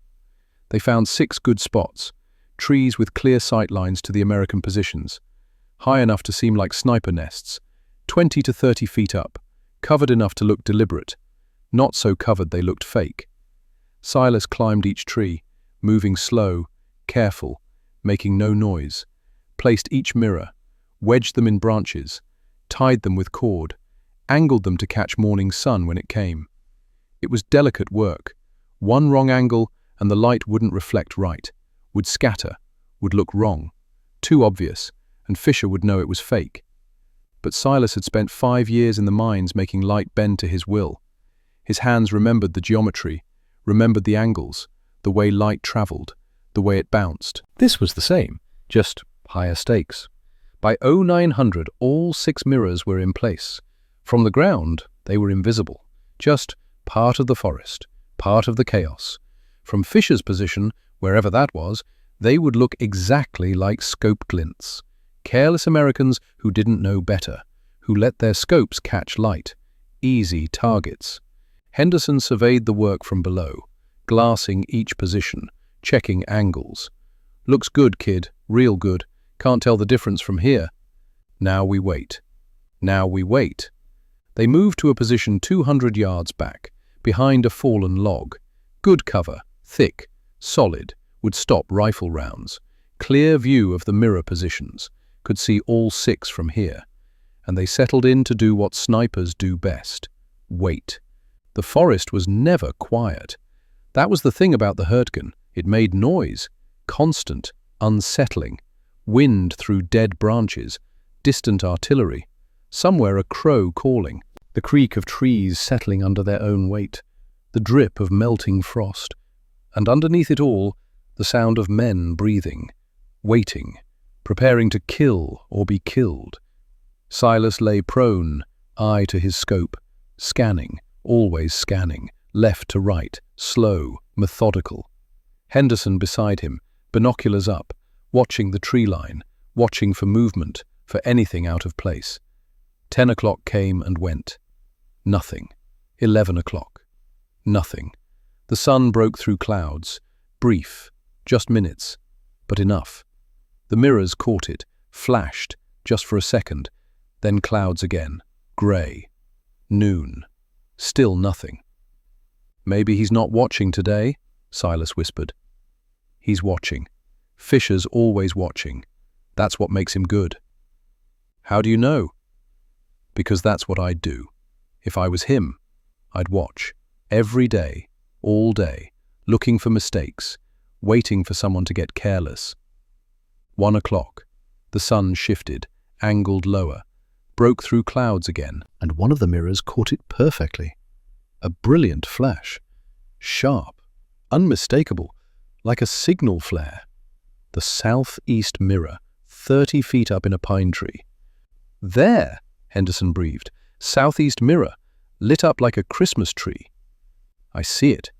They found 6 good spots, trees with clear sight lines to the American positions, high enough to seem like sniper nests, 20 to 30 feet up, covered enough to look deliberate, not so covered they looked fake. Silas climbed each tree, moving slow, careful, making no noise, placed each mirror, wedged them in branches, tied them with cord, angled them to catch morning sun when it came. It was delicate work. One wrong angle and the light wouldn't reflect right, would scatter, would look wrong, too obvious, and Fisher would know it was fake. But Silas had spent 5 years in the mines making light bend to his will. His hands remembered the geometry, remembered the angles, the way light traveled, the way it bounced. This was the same, just higher stakes. By 0900, all 6 mirrors were in place. From the ground, they were invisible, just part of the forest, part of the chaos. From Fisher's position, wherever that was, they would look exactly like scope glints. Careless Americans who didn't know better, who let their scopes catch light. Easy targets. Henderson surveyed the work from below, glassing each position, checking angles. Looks good, kid, real good. Can't tell the difference from here. Now we wait. Now we wait. They moved to a position 200 yards back, behind a fallen log. Good cover, thick, solid, would stop rifle rounds. Clear view of the mirror positions. Could see all 6 from here. And they settled in to do what snipers do best. Wait. The forest was never quiet. That was the thing about the Hurtgen. It made noise. Constant, unsettling. Wind through dead branches. Distant artillery. Somewhere a crow calling. The creak of trees settling under their own weight. The drip of melting frost. And underneath it all, the sound of men breathing. Waiting. Preparing to kill or be killed. Silas lay prone, eye to his scope, scanning, always scanning, left to right, slow, methodical. Henderson beside him, binoculars up, watching the tree line, watching for movement, for anything out of place. 10 o'clock came and went. Nothing. 11 o'clock. Nothing. The sun broke through clouds, brief, just minutes, but enough. The mirrors caught it, flashed, just for a second, then clouds again, grey. Noon. Still nothing. Maybe he's not watching today, Silas whispered. He's watching. Fisher's always watching. That's what makes him good. How do you know? Because that's what I'd do. If I was him, I'd watch. Every day, all day, looking for mistakes, waiting for someone to get careless. 1 o'clock. The sun shifted, angled lower, broke through clouds again, and one of the mirrors caught it perfectly. A brilliant flash. Sharp, unmistakable, like a signal flare. The southeast mirror, 30 feet up in a pine tree. There, Henderson breathed. Southeast mirror, lit up like a Christmas tree. I see it.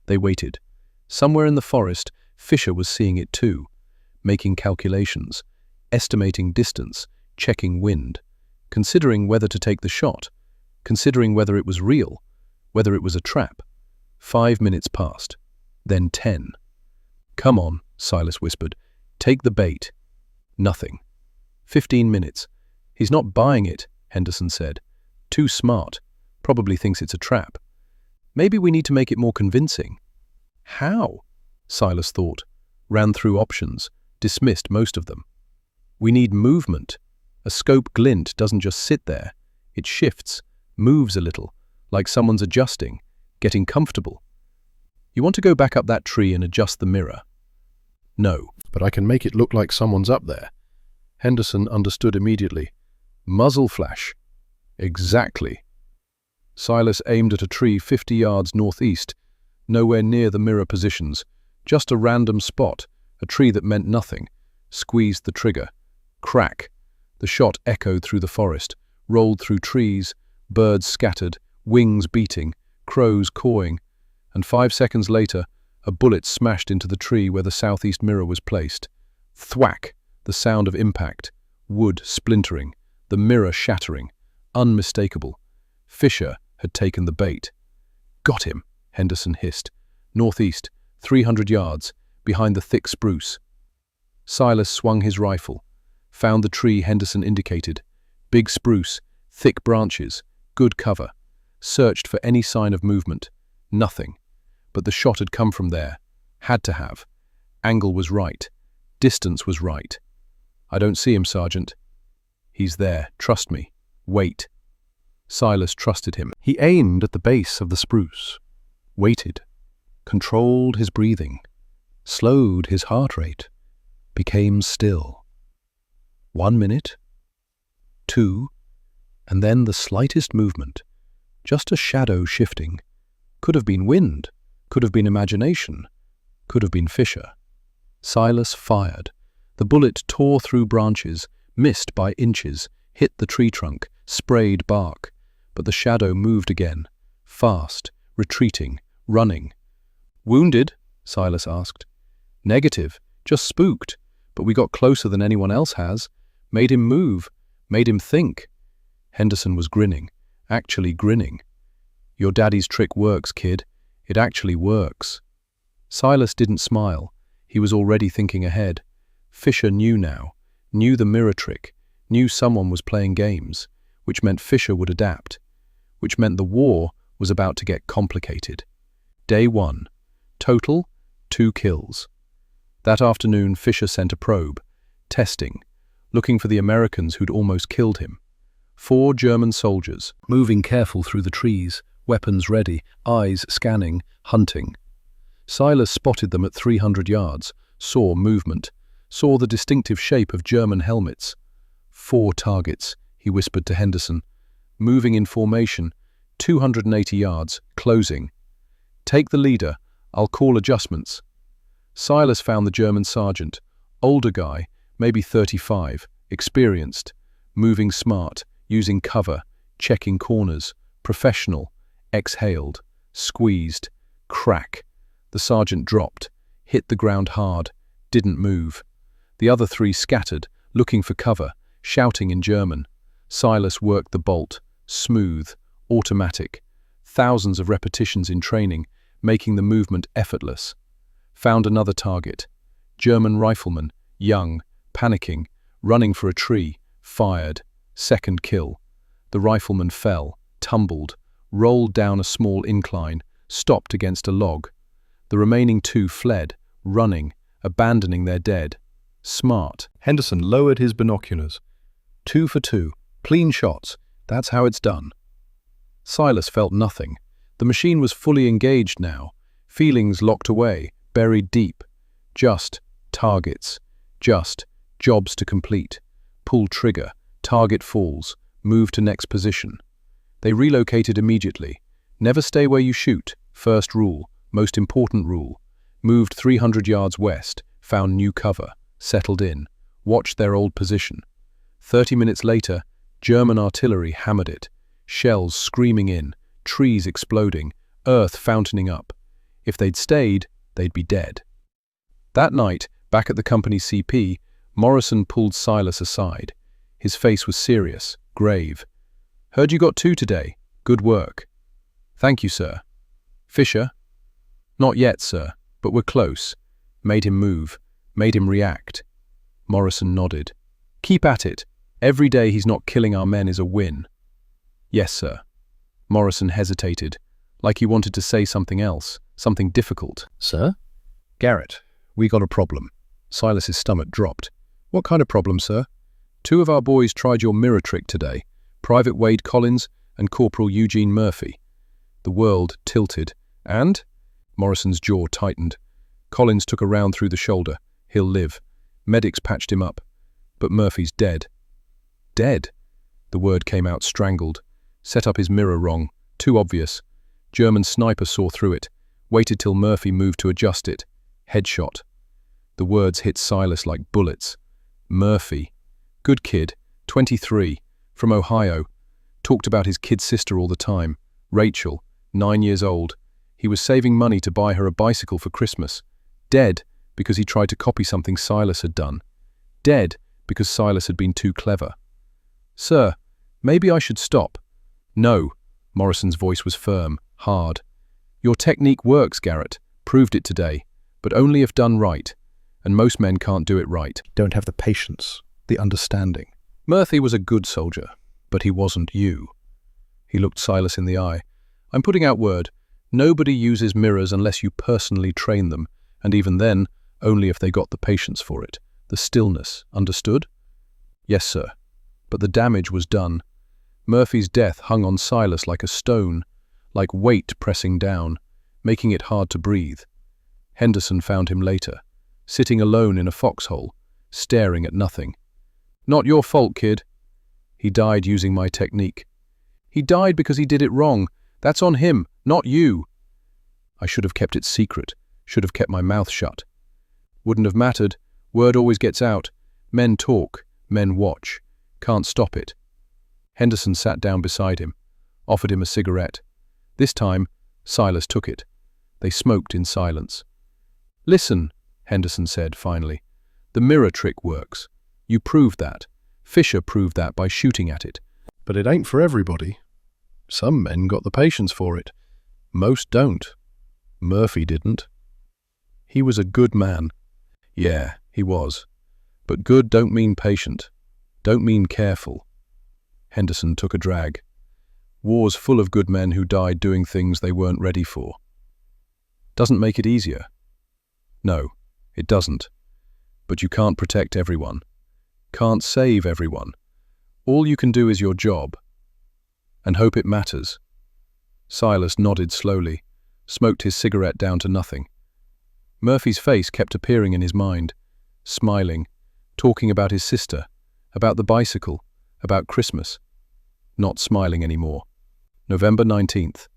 They waited. Somewhere in the forest, Fisher was seeing it too, making calculations, estimating distance, checking wind, considering whether to take the shot, considering whether it was real, whether it was a trap. 5 minutes passed, then 10. Come on, Silas whispered. Take the bait. Nothing. 15 minutes. He's not buying it, Henderson said. Too smart. Probably thinks it's a trap. Maybe we need to make it more convincing. How? Silas thought, ran through options, dismissed most of them. We need movement. A scope glint doesn't just sit there. It shifts, moves a little, like someone's adjusting, getting comfortable. You want to go back up that tree and adjust the mirror? No, but I can make it look like someone's up there. Henderson understood immediately. Muzzle flash. Exactly. Silas aimed at a tree 50 yards northeast, nowhere near the mirror positions, just a random spot, a tree that meant nothing. Squeezed the trigger. Crack. The shot echoed through the forest, rolled through trees, birds scattered, wings beating, crows cawing, and 5 seconds later, a bullet smashed into the tree where the southeast mirror was placed. Thwack! The sound of impact. Wood splintering. The mirror shattering. Unmistakable. Fisher had taken the bait. Got him, Henderson hissed. Northeast, 300 yards, behind the thick spruce. Silas swung his rifle. Found the tree Henderson indicated. Big spruce, thick branches, good cover. Searched for any sign of movement. Nothing. But the shot had come from there. Had to have. Angle was right. Distance was right. I don't see him, Sergeant. He's there. Trust me. Wait. Silas trusted him. He aimed at the base of the spruce. Waited. Controlled his breathing. Slowed his heart rate. Became still. 1 minute. 2. And then the slightest movement. Just a shadow shifting. Could have been wind. Could have been imagination. Could have been Fisher. Silas fired. The bullet tore through branches, missed by inches, hit the tree trunk, sprayed bark. But the shadow moved again. Fast, retreating, running. Wounded? Silas asked. Negative. Just spooked. But we got closer than anyone else has. Made him move. Made him think. Henderson was grinning. Actually grinning. Your daddy's trick works, kid. It actually works. Silas didn't smile. He was already thinking ahead. Fisher knew now. Knew the mirror trick. Knew someone was playing games. Which meant Fisher would adapt. Which meant the war was about to get complicated. Day 1. Total, 2 kills. That afternoon, Fisher sent a probe. Testing. Looking for the Americans who'd almost killed him. 4 German soldiers, moving careful through the trees, weapons ready, eyes scanning, hunting. Silas spotted them at 300 yards, saw movement, saw the distinctive shape of German helmets. 4 targets, he whispered to Henderson. Moving in formation, 280 yards, closing. Take the leader, I'll call adjustments. Silas found the German sergeant, older guy, maybe 35, experienced, moving smart, using cover, checking corners, professional, exhaled, squeezed, crack. The sergeant dropped, hit the ground hard, didn't move. The other 3 scattered, looking for cover, shouting in German. Silas worked the bolt, smooth, automatic, thousands of repetitions in training, making the movement effortless. Found another target. German rifleman, young, panicking, running for a tree, fired. Second kill. The rifleman fell, tumbled, rolled down a small incline, stopped against a log. The remaining 2 fled, running, abandoning their dead. Smart. Henderson lowered his binoculars. 2 for 2. Clean shots. That's how it's done. Silas felt nothing. The machine was fully engaged now. Feelings locked away, buried deep. Just targets. Just jobs to complete. Pull trigger. Target falls. Move to next position. They relocated immediately. Never stay where you shoot. First rule. Most important rule. Moved 300 yards west. Found new cover. Settled in. Watched their old position. 30 minutes later, German artillery hammered it. Shells screaming in. Trees exploding. Earth fountaining up. If they'd stayed, they'd be dead. That night, back at the company CP, Morrison pulled Silas aside. His face was serious, grave. "Heard you got 2 today. Good work." "Thank you, sir." "Fisher?" "Not yet, sir, but we're close." Made him move. Made him react. Morrison nodded. "Keep at it. Every day he's not killing our men is a win." "Yes, sir." Morrison hesitated, like he wanted to say something else, something difficult. "Sir?" "Garrett, we got a problem." Silas's stomach dropped. "What kind of problem, sir?" "2 of our boys tried your mirror trick today, Private Wade Collins and Corporal Eugene Murphy." The world tilted. "And?" Morrison's jaw tightened. "Collins took a round through the shoulder. He'll live. Medics patched him up. But Murphy's dead." "Dead?" The word came out strangled. "Set up his mirror wrong. Too obvious. German sniper saw through it. Waited till Murphy moved to adjust it. Headshot." The words hit Silas like bullets. Murphy. Good kid. 23. From Ohio. Talked about his kid sister all the time. Rachel. 9 years old. He was saving money to buy her a bicycle for Christmas. Dead because he tried to copy something Silas had done. Dead because Silas had been too clever. "Sir, maybe I should stop." "No." Morrison's voice was firm, hard. "Your technique works, Garrett. Proved it today. But only if done right. And most men can't do it right. Don't have the patience, the understanding. Murphy was a good soldier, but he wasn't you." He looked Silas in the eye. "I'm putting out word. Nobody uses mirrors unless you personally train them, and even then, only if they got the patience for it. The stillness, understood?" "Yes, sir." But the damage was done. Murphy's death hung on Silas like a stone, like weight pressing down, making it hard to breathe. Henderson found him later, sitting alone in a foxhole, staring at nothing. "Not your fault, kid." "He died using my technique." "He died because he did it wrong. That's on him, not you." "I should have kept it secret, should have kept my mouth shut." "Wouldn't have mattered. Word always gets out. Men talk, men watch. Can't stop it." Henderson sat down beside him, offered him a cigarette. This time, Silas took it. They smoked in silence. "Listen," Henderson said finally. "The mirror trick works. You proved that. Fisher proved that by shooting at it. But it ain't for everybody. Some men got the patience for it. Most don't. Murphy didn't. He was a good man. Yeah, he was. But good don't mean patient. Don't mean careful." Henderson took a drag. "War's full of good men who died doing things they weren't ready for." "Doesn't make it easier." "No, it doesn't. But you can't protect everyone. Can't save everyone. All you can do is your job. And hope it matters." Silas nodded slowly, smoked his cigarette down to nothing. Murphy's face kept appearing in his mind, smiling, talking about his sister, about the bicycle, about Christmas. Not smiling anymore. November 19th,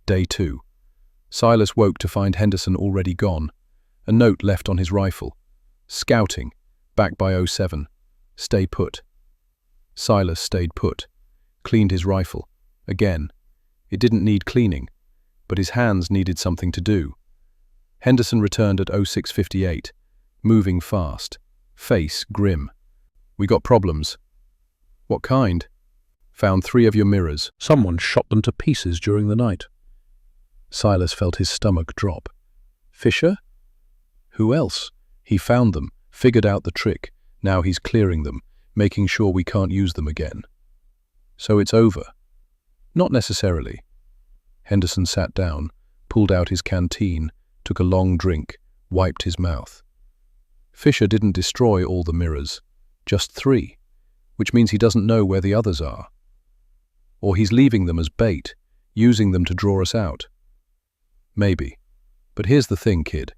day 2. Silas woke to find Henderson already gone. A note left on his rifle. "Scouting, back by 07. Stay put." Silas stayed put, cleaned his rifle. Again. It didn't need cleaning, but his hands needed something to do. Henderson returned at 06:58, moving fast, face grim. "We got problems." "What kind?" "Found 3 of your mirrors. Someone shot them to pieces during the night." Silas felt his stomach drop. "Fisher?" "Who else? He found them, figured out the trick. Now he's clearing them, making sure we can't use them again." "So it's over?" "Not necessarily." Henderson sat down, pulled out his canteen, took a long drink, wiped his mouth. "Fisher didn't destroy all the mirrors. Just 3. which means he doesn't know where the others are. Or he's leaving them as bait, using them to draw us out. Maybe. But here's the thing, kid.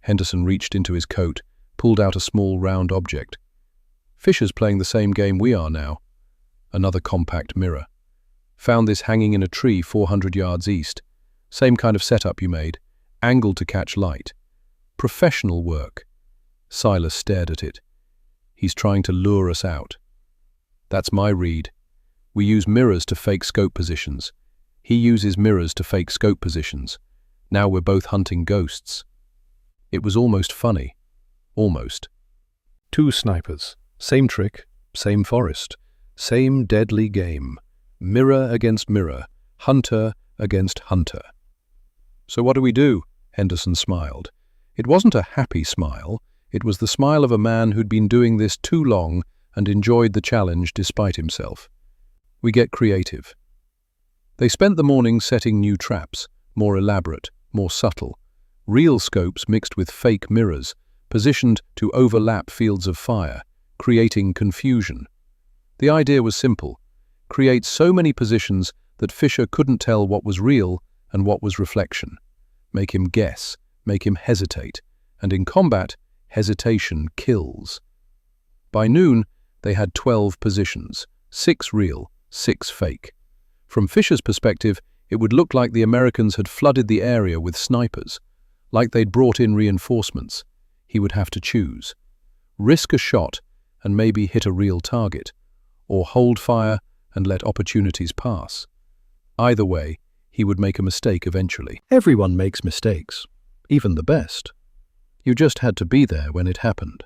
Henderson reached into his coat, pulled out a small round object. Fisher's playing the same game we are now. Another compact mirror. Found this hanging in a tree 400 yards east. Same kind of setup you made, angled to catch light. Professional work. Silas stared at it. He's trying to lure us out. That's my read. We use mirrors to fake scope positions. He uses mirrors to fake scope positions. Now we're both hunting ghosts. It was almost funny. Almost. Two snipers. Same trick, same forest. Same deadly game. Mirror against mirror. Hunter against hunter. So what do we do? Henderson smiled. It wasn't a happy smile. It was the smile of a man who'd been doing this too long and enjoyed the challenge despite himself. We get creative. They spent the morning setting new traps, more elaborate, more subtle. Real scopes mixed with fake mirrors, positioned to overlap fields of fire, creating confusion. The idea was simple. Create so many positions that Fisher couldn't tell what was real and what was reflection. Make him guess, make him hesitate, and in combat, hesitation kills. By noon, they had 12 positions, 6 real, 6 fake. From Fisher's perspective, it would look like the Americans had flooded the area with snipers, like they'd brought in reinforcements. He would have to choose. Risk a shot and maybe hit a real target, or hold fire and let opportunities pass. Either way, he would make a mistake eventually. Everyone makes mistakes, even the best. You just had to be there when it happened.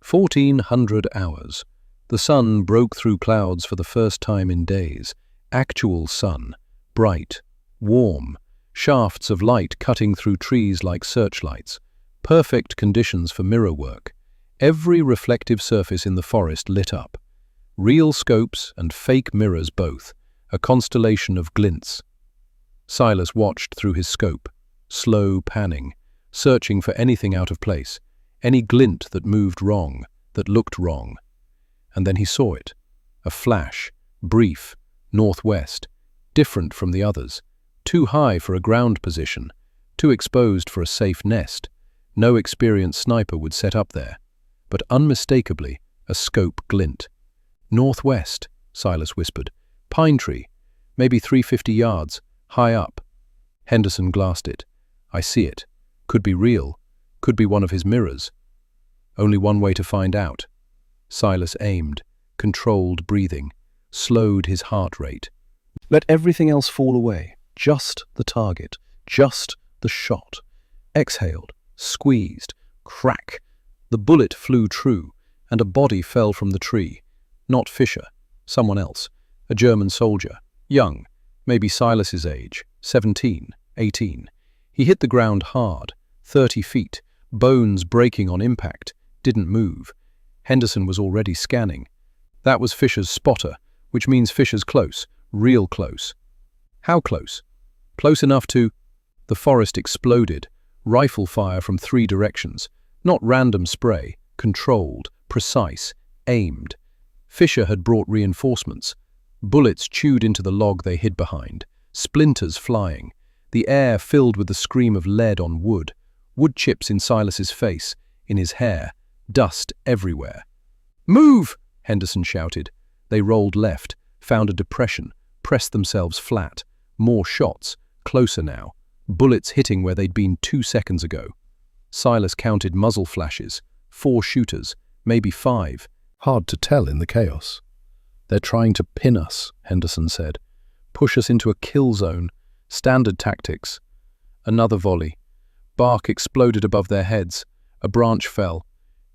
1400 hours. The sun broke through clouds for the first time in days. Actual sun. Bright. Warm. Shafts of light cutting through trees like searchlights. Perfect conditions for mirror work. Every reflective surface in the forest lit up. Real scopes and fake mirrors both. A constellation of glints. Silas watched through his scope. Slow panning. Searching for anything out of place. Any glint that moved wrong, that looked wrong. And then he saw it. A flash. Brief. Northwest. Different from the others. Too high for a ground position. Too exposed for a safe nest. No experienced sniper would set up there. But unmistakably, a scope glint. Northwest, Silas whispered. Pine tree. Maybe 350 yards. High up. Henderson glassed it. I see it. Could be real. Could be one of his mirrors. Only one way to find out. Silas aimed. Controlled breathing. Slowed his heart rate. Let everything else fall away. Just the target. Just the shot. Exhaled. Squeezed. Crack. The bullet flew true, and a body fell from the tree. Not Fisher. Someone else. A German soldier. Young. Maybe Silas's age. 17, 18. He hit the ground hard. 30 feet. Bones breaking on impact. Didn't move. Henderson was already scanning. That was Fisher's spotter, which means Fisher's close. Real close. How close? Close enough to... The forest exploded. Rifle fire from 3 directions. Not random spray. Controlled. Precise. Aimed. Fisher had brought reinforcements. Bullets chewed into the log they hid behind. Splinters flying. The air filled with the scream of lead on wood. Wood chips in Silas's face, in his hair. Dust everywhere. "Move!" Henderson shouted. They rolled left, found a depression, pressed themselves flat. More shots, closer now. Bullets hitting where they'd been 2 seconds ago. Silas counted muzzle flashes. 4 shooters, maybe 5. Hard to tell in the chaos. They're trying to pin us, Henderson said. Push us into a kill zone. Standard tactics. Another volley. Bark exploded above their heads. A branch fell.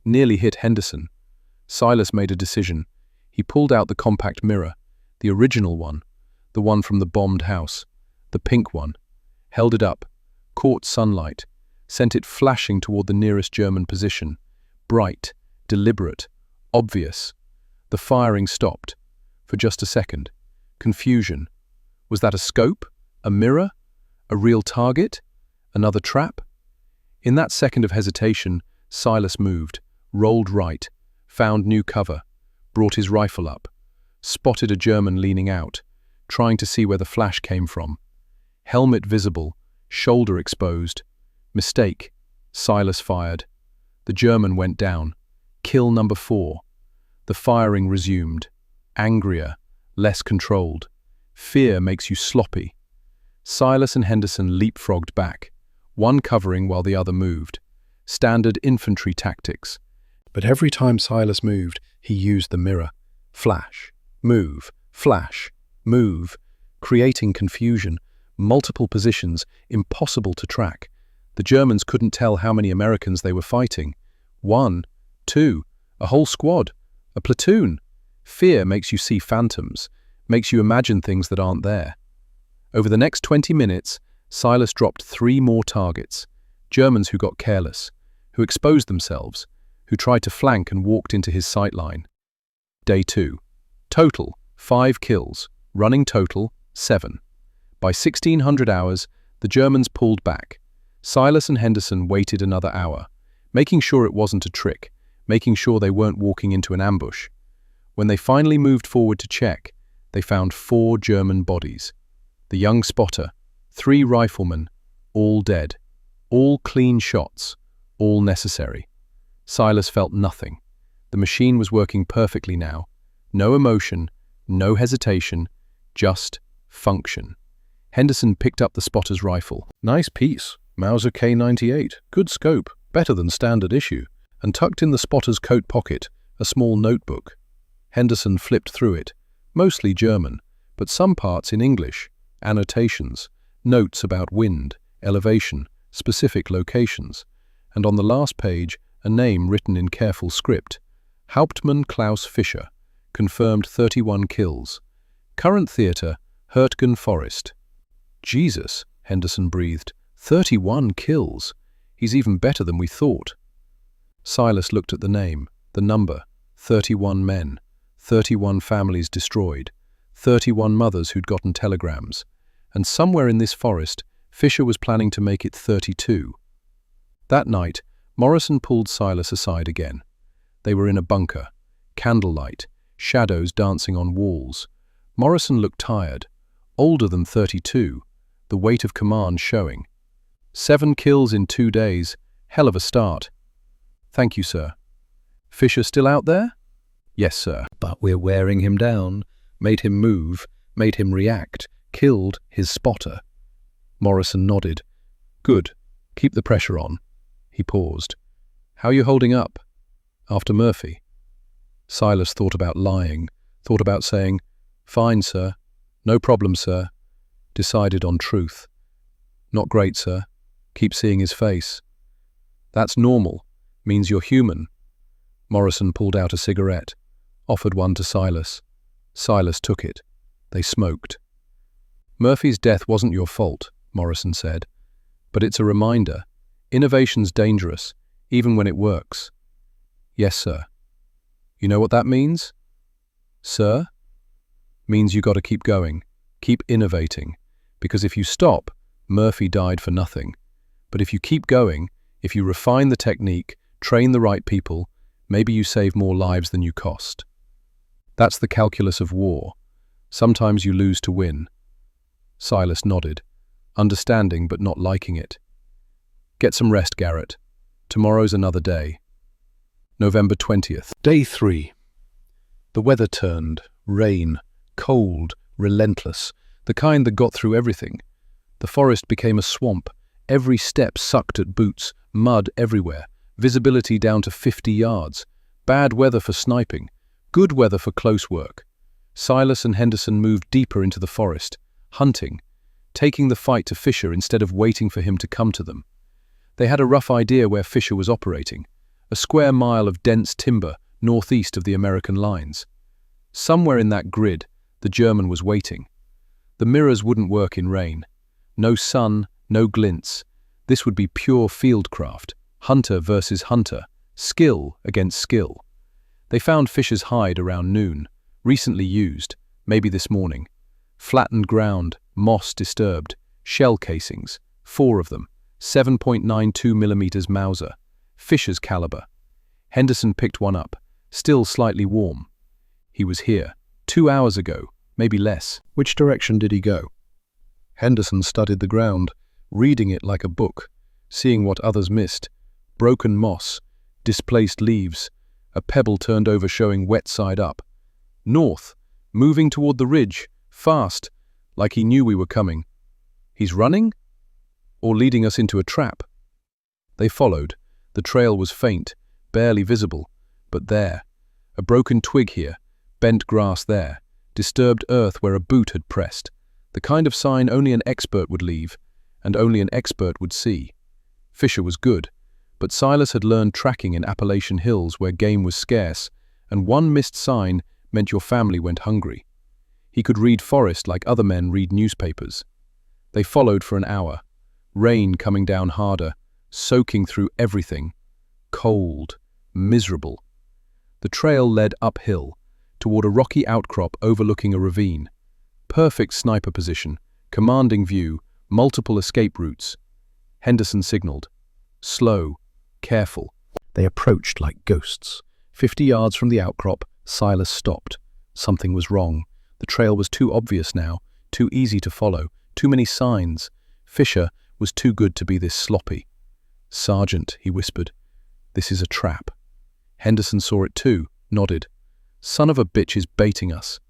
Nearly hit Henderson. Silas made a decision. He pulled out the compact mirror. The original one. The one from the bombed house. The pink one. Held it up. Caught sunlight. Sent it flashing toward the nearest German position. Bright. Deliberate. Obvious. The firing stopped. For just a second. Confusion. Was that a scope? A mirror? A real target? Another trap? In that second of hesitation, Silas moved, rolled right, found new cover, brought his rifle up, spotted a German leaning out, trying to see where the flash came from. Helmet visible, shoulder exposed. Mistake. Silas fired. The German went down. Kill number 4. The firing resumed. Angrier, less controlled. Fear makes you sloppy. Silas and Henderson leapfrogged back, one covering while the other moved. Standard infantry tactics. But every time Silas moved, he used the mirror. Flash, move, flash, move, creating confusion, multiple positions, impossible to track. The Germans couldn't tell how many Americans they were fighting. 1, 2, a whole squad, a platoon. Fear makes you see phantoms, makes you imagine things that aren't there. Over the next 20 minutes, Silas dropped 3 more targets. Germans who got careless, who exposed themselves, who tried to flank and walked into his sight line. Day 2. Total, 5 kills. Running total, 7. By 1600 hours, the Germans pulled back. Silas and Henderson waited another hour, making sure it wasn't a trick, making sure they weren't walking into an ambush. When they finally moved forward to check, they found 4 German bodies. The young spotter, 3 riflemen, all dead. All clean shots, all necessary. Silas felt nothing. The machine was working perfectly now. No emotion, no hesitation, just function. Henderson picked up the spotter's rifle. Nice piece, Mauser K98, good scope, better than standard issue, and tucked in the spotter's coat pocket, a small notebook. Henderson flipped through it, mostly German, but some parts in English, annotations, notes about wind, elevation, specific locations, and on the last page, a name written in careful script. Hauptmann Klaus Fischer, confirmed 31 kills. Current theatre, Hurtgen Forest. Jesus, Henderson breathed, 31 kills. He's even better than we thought. Silas looked at the name, the number, 31 men, 31 families destroyed, 31 mothers who'd gotten telegrams, and somewhere in this forest, Fisher was planning to make it 32. That night, Morrison pulled Silas aside again. They were in a bunker, candlelight, shadows dancing on walls. Morrison looked tired, older than 32, the weight of command showing. 7 kills in 2 days, hell of a start. Thank you, sir. Fisher still out there? Yes, sir. But we're wearing him down, made him move, made him react, killed his spotter. Morrison nodded. Good. Keep the pressure on. He paused. How are you holding up? After Murphy? Silas thought about lying, thought about saying, Fine, sir. No problem, sir. Decided on truth. Not great, sir. Keep seeing his face. That's normal. Means you're human. Morrison pulled out a cigarette, offered one to Silas. Silas took it. They smoked. Murphy's death wasn't your fault, Morrison said. But it's a reminder. Innovation's dangerous, even when it works. Yes, sir. You know what that means? Sir? Means you got to keep going, keep innovating. Because if you stop, Murphy died for nothing. But if you keep going, if you refine the technique, train the right people, maybe you save more lives than you cost. That's the calculus of war. Sometimes you lose to win. Silas nodded, understanding but not liking it. Get some rest, Garrett. Tomorrow's another day. November 20th. Day 3. The weather turned. Rain. Cold. Relentless. The kind that got through everything. The forest became a swamp. Every step sucked at boots. Mud everywhere. Visibility down to 50 yards. Bad weather for sniping. Good weather for close work. Silas and Henderson moved deeper into the forest, hunting, taking the fight to Fisher instead of waiting for him to come to them. They had a rough idea where Fisher was operating, a square mile of dense timber northeast of the American lines. Somewhere in that grid, the German was waiting. The mirrors wouldn't work in rain. No sun, no glints. This would be pure fieldcraft, hunter versus hunter, skill against skill. They found Fisher's hide around noon, recently used, maybe this morning. Flattened ground, moss disturbed, shell casings, 4 of them, 7.92 millimeters Mauser, Fisher's caliber. Henderson picked one up, still slightly warm. He was here, 2 hours ago, maybe less. Which direction did he go? Henderson studied the ground, reading it like a book, seeing what others missed. Broken moss, displaced leaves, a pebble turned over showing wet side up. North, moving toward the ridge, fast, like he knew we were coming. He's running? Or leading us into a trap? They followed. The trail was faint, barely visible, but there. A broken twig here, bent grass there, disturbed earth where a boot had pressed. The kind of sign only an expert would leave, and only an expert would see. Fisher was good, but Silas had learned tracking in Appalachian hills where game was scarce, and one missed sign meant your family went hungry. He could read forest like other men read newspapers. They followed for an hour, rain coming down harder, soaking through everything. Cold, miserable. The trail led uphill, toward a rocky outcrop overlooking a ravine. Perfect sniper position, commanding view, multiple escape routes. Henderson signaled. Slow, careful. They approached like ghosts. 50 yards from the outcrop, Silas stopped. Something was wrong. The trail was too obvious now, too easy to follow, too many signs. Fisher was too good to be this sloppy. "Sergeant," he whispered, "this is a trap." Henderson saw it too, nodded. "Son of a bitch is baiting us."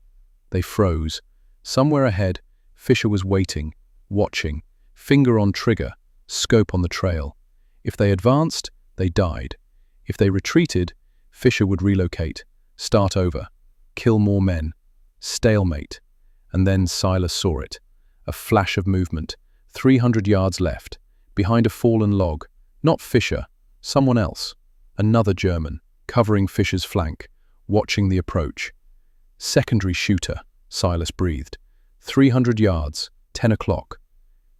They froze. Somewhere ahead, Fisher was waiting, watching, finger on trigger, scope on the trail. If they advanced, they died. If they retreated, Fisher would relocate, start over, kill more men. Stalemate. And then Silas saw it. A flash of movement. 300 yards left, behind a fallen log. Not Fisher, someone else. Another German, covering Fisher's flank, watching the approach. "Secondary shooter," Silas breathed. 300 yards, 10 o'clock.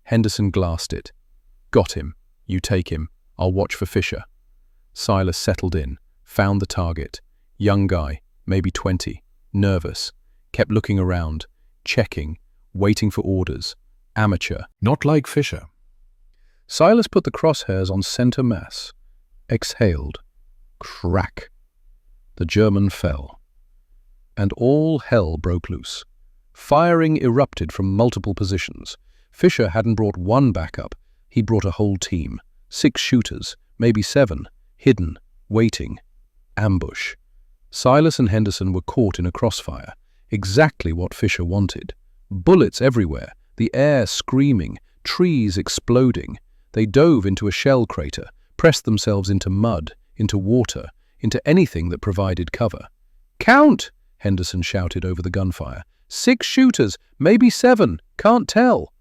Henderson glassed it. "Got him. You take him. I'll watch for Fisher." Silas settled in, found the target. Young guy, maybe 20, nervous, kept looking around, checking, waiting for orders. Amateur, not like Fisher. Silas put the crosshairs on center mass. Exhaled. Crack. The German fell. And all hell broke loose. Firing erupted from multiple positions. Fisher hadn't brought one backup. He brought a whole team. 6 shooters, maybe 7, hidden, waiting. Ambush. Silas and Henderson were caught in a crossfire. Exactly what Fisher wanted. Bullets everywhere, the air screaming, trees exploding. They dove into a shell crater, pressed themselves into mud, into water, into anything that provided cover. "Count!" Henderson shouted over the gunfire. 6 shooters, maybe 7, can't tell.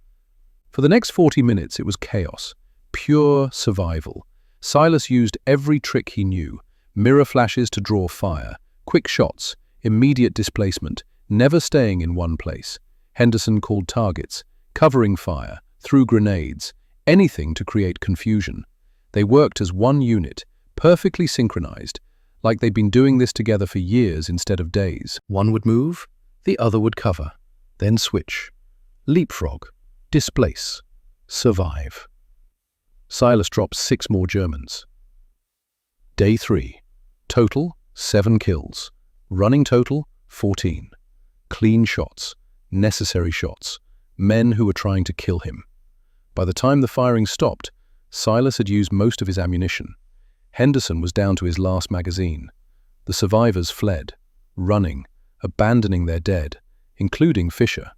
For the next 40 minutes it was chaos, pure survival. Silas used every trick he knew, mirror flashes to draw fire, quick shots, immediate displacement, never staying in one place. Henderson called targets, covering fire, threw grenades, anything to create confusion. They worked as one unit, perfectly synchronized, like they'd been doing this together for years instead of days. One would move, the other would cover, then switch. Leapfrog, displace, survive. Silas dropped 6 more Germans. Day 3. Total, 7 kills. Running total, 14. Clean shots, necessary shots, men who were trying to kill him. By the time the firing stopped, Silas had used most of his ammunition. Henderson was down to his last magazine. The survivors fled, running, abandoning their dead, including Fisher.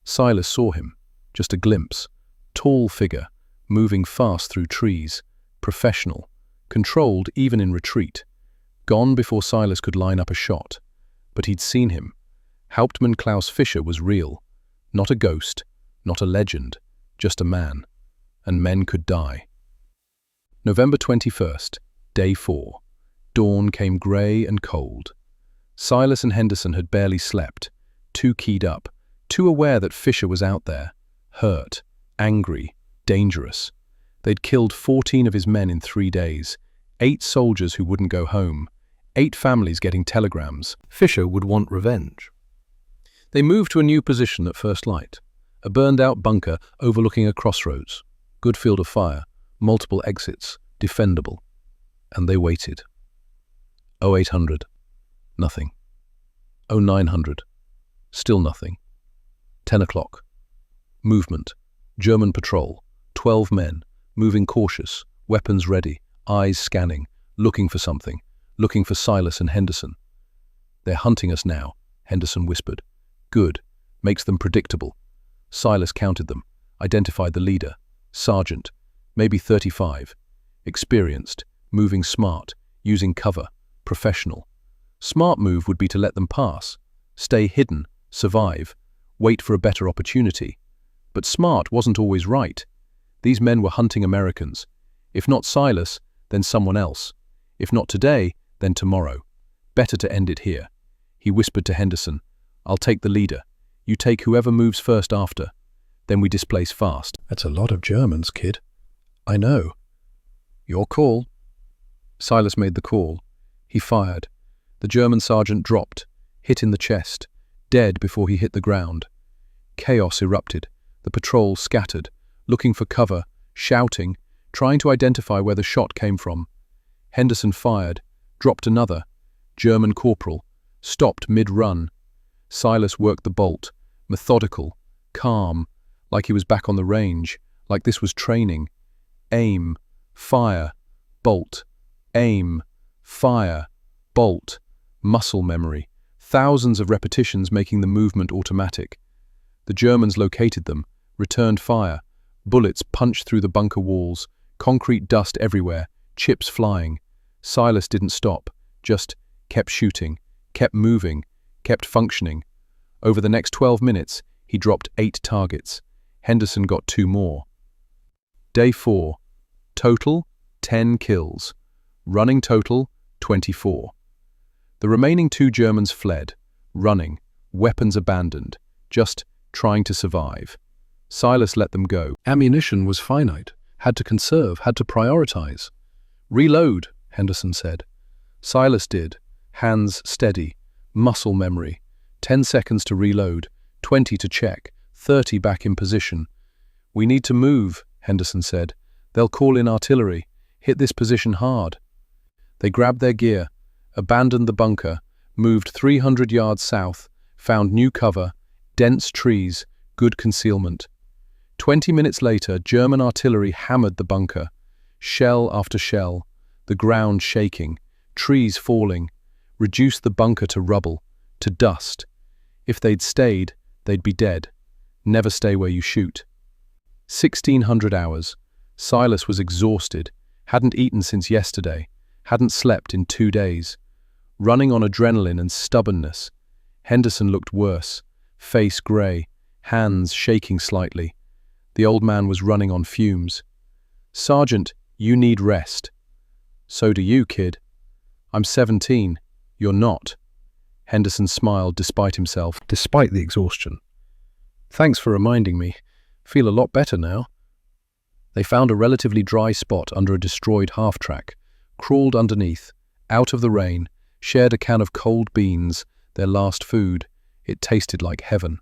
Silas saw him, just a glimpse, tall figure, moving fast through trees, professional, controlled even in retreat. Gone before Silas could line up a shot. But he'd seen him. Hauptmann Klaus Fischer was real. Not a ghost, not a legend, just a man. And men could die. November 21st, Day 4. Dawn came grey and cold. Silas and Henderson had barely slept, too keyed up, too aware that Fisher was out there, hurt, angry, dangerous. They'd killed 14 of his men in 3 days, 8 soldiers who wouldn't go home, 8 families getting telegrams. Fisher would want revenge. They moved to a new position at first light, a burned-out bunker overlooking a crossroads. Good field of fire, multiple exits, defendable. And they waited. 0800. Nothing. 0900. Still nothing. 10 o'clock. Movement. German patrol. 12 men, moving cautious, weapons ready, eyes scanning, looking for something, looking for Silas and Henderson. They're hunting us now, Henderson whispered. Good. Makes them predictable. Silas counted them, identified the leader. Sergeant. Maybe 35. Experienced, moving smart, using cover, professional. Smart move would be to let them pass, stay hidden, survive, wait for a better opportunity. But smart wasn't always right. These men were hunting Americans. If not Silas, then someone else. If not today, then tomorrow. Better to end it here. He whispered to Henderson, I'll take the leader. You take whoever moves first after. Then we displace fast. That's a lot of Germans, kid. I know. Your call. Silas made the call. He fired. The German sergeant dropped, hit in the chest, dead before he hit the ground. Chaos erupted. The patrol scattered, looking for cover, shouting, trying to identify where the shot came from. Henderson fired, dropped another. German corporal, stopped mid-run. Silas worked the bolt, methodical, calm, like he was back on the range, like this was training. Aim, fire, bolt, aim, fire, bolt, muscle memory, thousands of repetitions making the movement automatic. The Germans located them, returned fire, bullets punched through the bunker walls, concrete dust everywhere, chips flying. Silas didn't stop, just kept shooting, kept moving, kept functioning. Over the next 12 minutes, he dropped 8 targets. Henderson got 2 more. Day 4. Total, 10 kills. Running total, 24. The remaining 2 Germans fled, running, weapons abandoned, just trying to survive. Silas let them go. Ammunition was finite. Had to conserve, had to prioritize. Reload, Henderson said. Silas did. Hands steady. Muscle memory. 10 seconds to reload. 20 to check. 30 back in position. We need to move, Henderson said. They'll call in artillery. Hit this position hard. They grabbed their gear, abandoned the bunker, moved 300 yards south, found new cover, dense trees, good concealment. 20 minutes later, German artillery hammered the bunker. Shell after shell, the ground shaking, trees falling, reduced the bunker to rubble, to dust. If they'd stayed, they'd be dead. Never stay where you shoot. 1600 hours. Silas was exhausted, hadn't eaten since yesterday, hadn't slept in 2 days. Running on adrenaline and stubbornness. Henderson looked worse, face grey, hands shaking slightly. The old man was running on fumes. Sergeant, you need rest. So do you, kid. I'm 17. You're not. Henderson smiled despite himself, Despite the exhaustion. Thanks for reminding me. Feel a lot better now. They found a relatively dry spot under a destroyed half-track, crawled underneath, out of the rain, shared a can of cold beans, their last food. It tasted like heaven.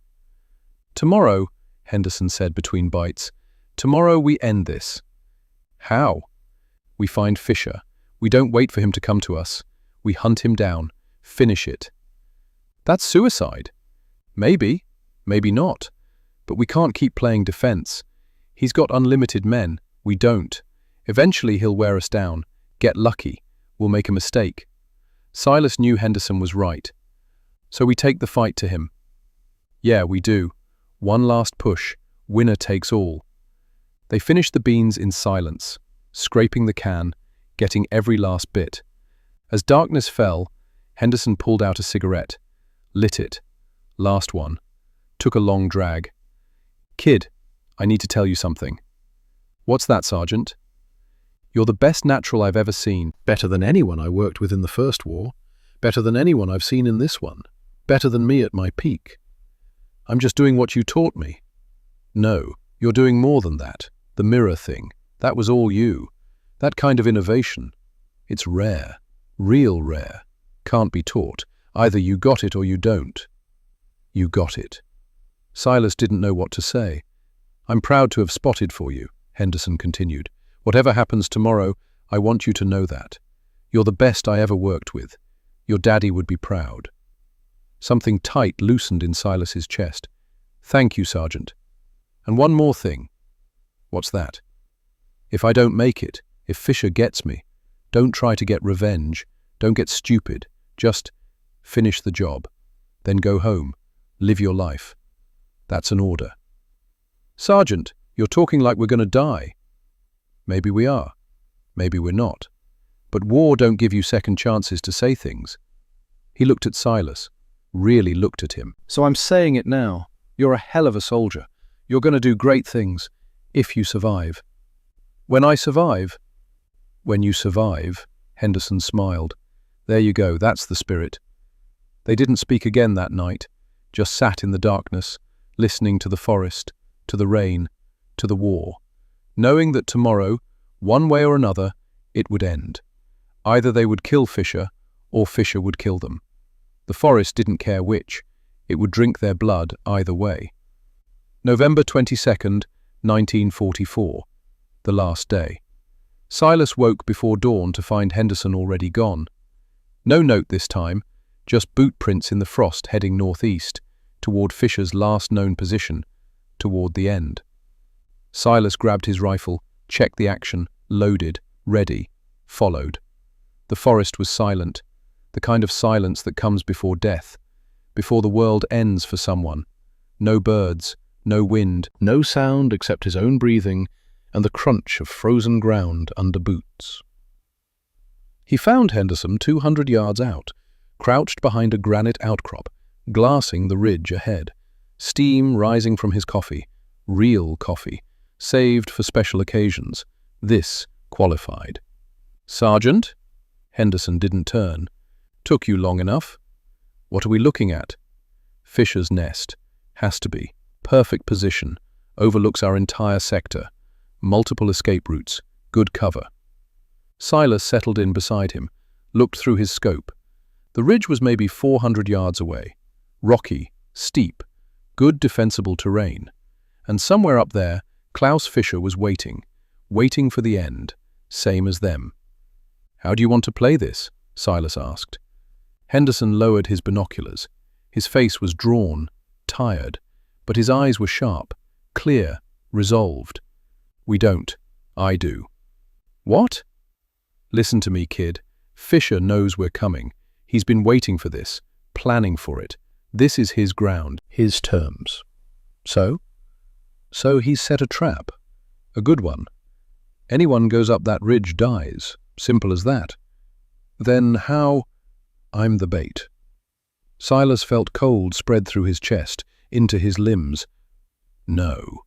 Tomorrow, Henderson said between bites, tomorrow we end this. How? We find Fisher. We don't wait for him to come to us. We hunt him down, finish it. That's suicide. Maybe, maybe not. But we can't keep playing defense. He's got unlimited men. We don't. Eventually he'll wear us down. Get lucky. We'll make a mistake. Silas knew Henderson was right. So we take the fight to him. Yeah, we do. One last push. Winner takes all. They finished the beans in silence, scraping the can, getting every last bit. As darkness fell, Henderson pulled out a cigarette, lit it. Last one. Took a long drag. Kid, I need to tell you something. What's that, Sergeant? You're the best natural I've ever seen. Better than anyone I worked with in the First War. Better than anyone I've seen in this one. Better than me at my peak. I'm just doing what you taught me. No, you're doing more than that. The mirror thing. That was all you. That kind of innovation. It's rare. Real rare. Can't be taught. Either you got it or you don't. You got it. Silas didn't know what to say. I'm proud to have spotted for you, Henderson continued. Whatever happens tomorrow, I want you to know that. You're the best I ever worked with. Your daddy would be proud. Something tight loosened in Silas's chest. "Thank you, Sergeant. And one more thing." "What's that?" "If I don't make it, if Fisher gets me, don't try to get revenge, don't get stupid, just finish the job. Then go home, live your life. That's an order." "Sergeant, you're talking like we're going to die." "Maybe we are, maybe we're not. But war don't give you second chances to say things." He looked at Silas, really looked at him. "So I'm saying it now. You're a hell of a soldier. You're going to do great things, if you survive." "When I survive?" "When you survive," Henderson smiled. "There you go, that's the spirit." They didn't speak again that night, just sat in the darkness, listening to the forest, to the rain, to the war, knowing that tomorrow, one way or another, it would end. Either they would kill Fisher, or Fisher would kill them. The forest didn't care which. It would drink their blood either way. November 22nd, 1944, the last day. Silas woke before dawn to find Henderson already gone. No note this time, just boot prints in the frost heading northeast, toward Fisher's last known position, toward the end. Silas grabbed his rifle, checked the action, loaded, ready, followed. The forest was silent, the kind of silence that comes before death, before the world ends for someone. No birds, no wind, no sound except his own breathing and the crunch of frozen ground under boots. He found Henderson 200 yards out, crouched behind a granite outcrop, glassing the ridge ahead. Steam rising from his coffee, real coffee, saved for special occasions. This qualified. "Sergeant?" Henderson didn't turn. "Took you long enough." "What are we looking at?" "Fisher's nest. Has to be. Perfect position. Overlooks our entire sector. Multiple escape routes. Good cover." Silas settled in beside him, looked through his scope. The ridge was maybe 400 yards away. Rocky, steep, good defensible terrain. And somewhere up there, Klaus Fischer was waiting for the end, same as them. "How do you want to play this?" Silas asked. Henderson lowered his binoculars. His face was drawn, tired, but his eyes were sharp, clear, resolved. "We don't. I do." "What?" "Listen to me, kid. Fisher knows we're coming. He's been waiting for this, planning for it. This is his ground, his terms. So he's set a trap. A good one. Anyone goes up that ridge dies. Simple as that. Then how? I'm the bait." Silas felt cold spread through his chest, into his limbs. "No."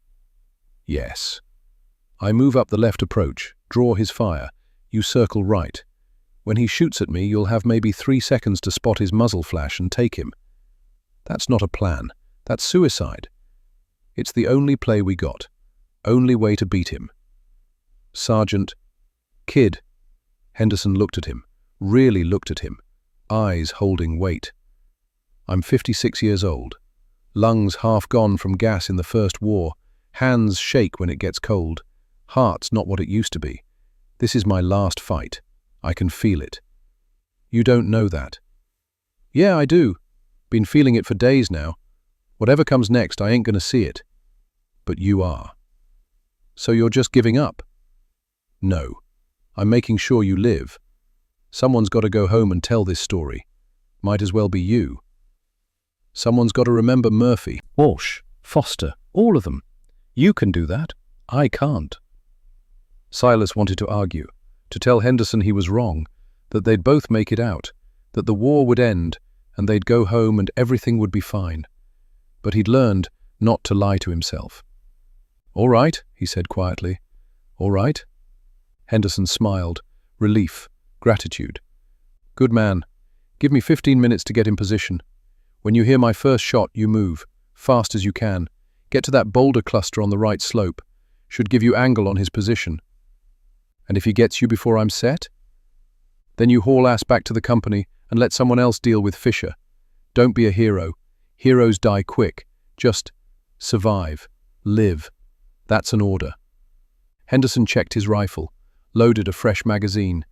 "Yes. I move up the left approach, draw his fire. You circle right. When he shoots at me, you'll have maybe 3 seconds to spot his muzzle flash and take him. That's not a plan. That's suicide. It's the only play we got. Only way to beat him." "Sergeant." "Kid." Henderson looked at him, really looked at him, eyes holding weight. "I'm 56 years old. Lungs half gone from gas in the First War. Hands shake when it gets cold. Heart's not what it used to be. This is my last fight. I can feel it." "You don't know that." "Yeah, I do. Been feeling it for days now. Whatever comes next, I ain't gonna see it. But you are." "So you're just giving up?" "No. I'm making sure you live. Someone's got to go home and tell this story. Might as well be you. Someone's got to remember Murphy, Walsh, Foster, all of them. You can do that. I can't." Silas wanted to argue, to tell Henderson he was wrong, that they'd both make it out, that the war would end, and they'd go home and everything would be fine. But he'd learned not to lie to himself. "All right," he said quietly. "All right." Henderson smiled, relief, gratitude. "Good man. Give me 15 minutes to get in position. When you hear my first shot, you move, fast as you can. Get to that boulder cluster on the right slope. Should give you angle on his position. And if he gets you before I'm set? Then you haul ass back to the company and let someone else deal with Fisher. Don't be a hero. Heroes die quick. Just survive. Live. That's an order." Henderson checked his rifle, loaded a fresh magazine.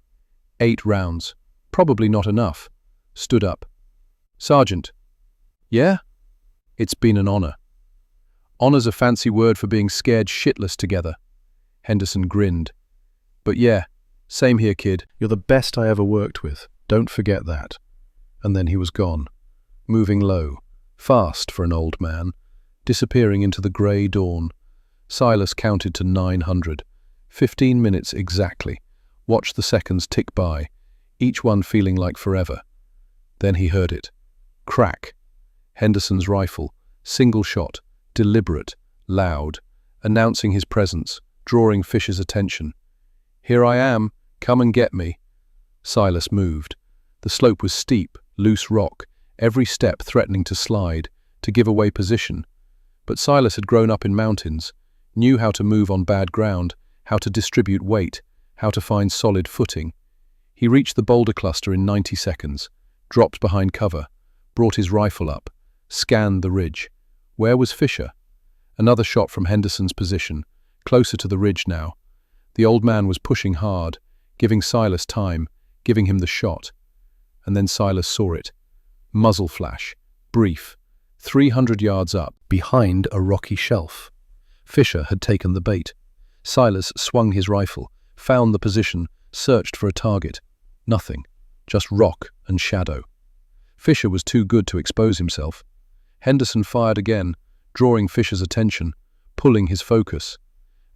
8 rounds. Probably not enough. Stood up. "Sergeant." Yeah? It's been an honor. Honor's a fancy word for being scared shitless together. Henderson grinned. But yeah, same here, kid. You're the best I ever worked with. Don't forget that. And then he was gone, moving low, fast for an old man, disappearing into the grey dawn. Silas counted to 900. 15 minutes exactly. Watched the seconds tick by, each one feeling like forever. Then he heard it. Crack. Henderson's rifle, single shot, deliberate, loud, announcing his presence, drawing Fisher's attention. Here I am, come and get me. Silas moved. The slope was steep, loose rock, every step threatening to slide, to give away position. But Silas had grown up in mountains, knew how to move on bad ground, how to distribute weight, how to find solid footing. He reached the boulder cluster in 90 seconds, dropped behind cover, brought his rifle up, scanned the ridge. Where was Fisher? Another shot from Henderson's position, closer to the ridge now. The old man was pushing hard, giving Silas time, giving him the shot. And then Silas saw it. Muzzle flash, brief, 300 yards up, behind a rocky shelf. Fisher had taken the bait. Silas swung his rifle, found the position, searched for a target. Nothing, just rock and shadow. Fisher was too good to expose himself. Henderson fired again, drawing Fisher's attention, pulling his focus.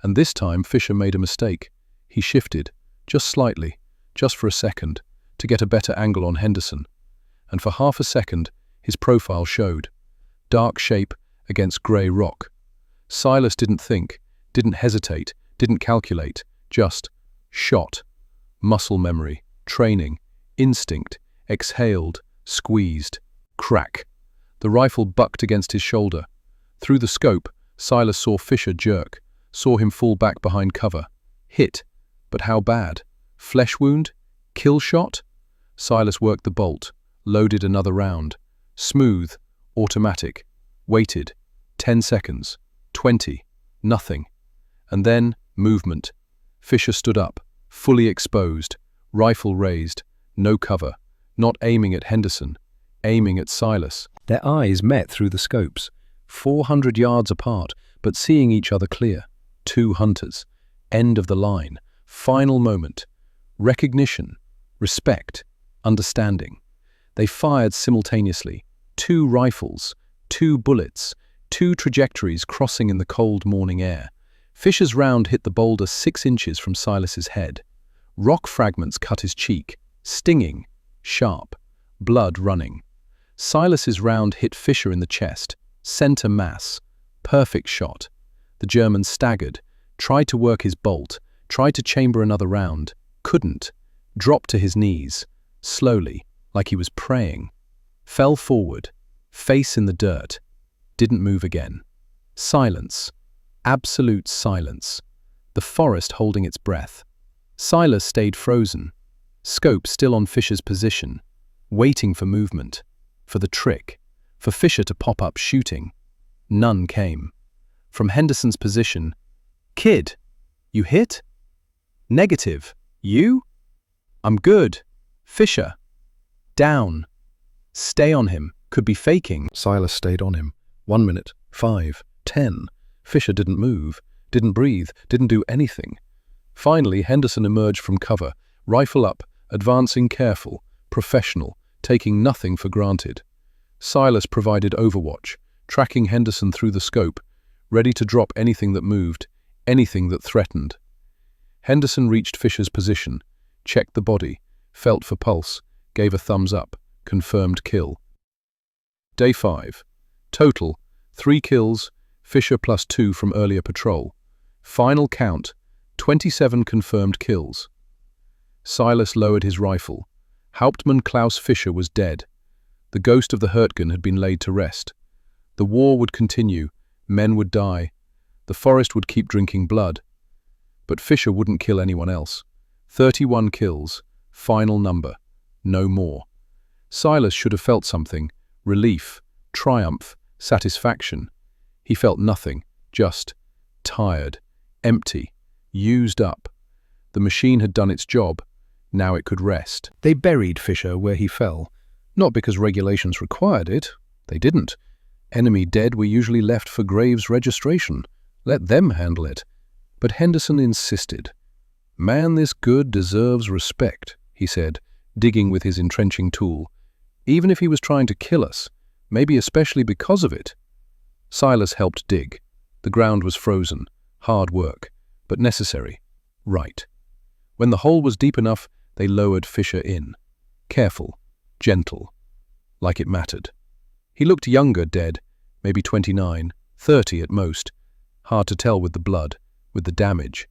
And this time Fisher made a mistake. He shifted, just slightly, just for a second, to get a better angle on Henderson. And for half a second, his profile showed. Dark shape against grey rock. Silas didn't think, didn't hesitate, didn't calculate, just shot. Muscle memory, training, instinct, exhaled, squeezed. Crack. The rifle bucked against his shoulder. Through the scope, Silas saw Fisher jerk, saw him fall back behind cover. Hit. But how bad? Flesh wound? Kill shot? Silas worked the bolt, loaded another round. Smooth, automatic. Waited. 10 seconds. 20. Nothing. And then, movement. Fisher stood up, fully exposed, rifle raised, no cover, not aiming at Henderson, aiming at Silas. Their eyes met through the scopes, 400 yards apart, but seeing each other clear. Two hunters. End of the line. Final moment. Recognition. Respect. Understanding. They fired simultaneously. 2 rifles. 2 bullets. 2 trajectories crossing in the cold morning air. Fisher's round hit the boulder 6 inches from Silas's head. Rock fragments cut his cheek, stinging, sharp, blood running. Silas's round hit Fisher in the chest, center mass, perfect shot. The German staggered, tried to work his bolt, tried to chamber another round, couldn't, dropped to his knees, slowly, like he was praying. Fell forward, face in the dirt, didn't move again. Silence, absolute silence, the forest holding its breath. Silas stayed frozen, scope still on Fisher's position, waiting for movement, for the trick, for Fisher to pop up shooting. None came. From Henderson's position, "Kid, you hit?" "Negative. You?" "I'm good." "Fisher." "Down." "Stay on him. Could be faking." Silas stayed on him. 1 minute, 5, 10. Fisher didn't move, didn't breathe, didn't do anything. Finally, Henderson emerged from cover, rifle up, advancing careful, professional, taking nothing for granted. Silas provided overwatch, tracking Henderson through the scope, ready to drop anything that moved, anything that threatened. Henderson reached Fisher's position, checked the body, felt for pulse, gave a thumbs up, confirmed kill. Day 5. Total, 3 kills, Fisher plus 2 from earlier patrol. Final count, 27 confirmed kills. Silas lowered his rifle. Hauptmann Klaus Fischer was dead. The ghost of the Hurtgen had been laid to rest. The war would continue, men would die, the forest would keep drinking blood. But Fischer wouldn't kill anyone else. 31 kills, final number, no more. Silas should have felt something, relief, triumph, satisfaction. He felt nothing, just tired, empty, used up. The machine had done its job, now it could rest. They buried Fisher where he fell, not because regulations required it, They didn't. Enemy dead were usually left for graves registration. Let them handle it. But Henderson insisted. Man this good deserves respect, he said, digging with his entrenching tool. Even if he was trying to kill us, maybe especially because of it. Silas helped dig. The ground was frozen. Hard work, but necessary. Right. When the hole was deep enough, they lowered Fisher in. Careful, gentle, like it mattered. He looked younger dead, maybe 29, 30 at most. Hard to tell with the blood, with the damage.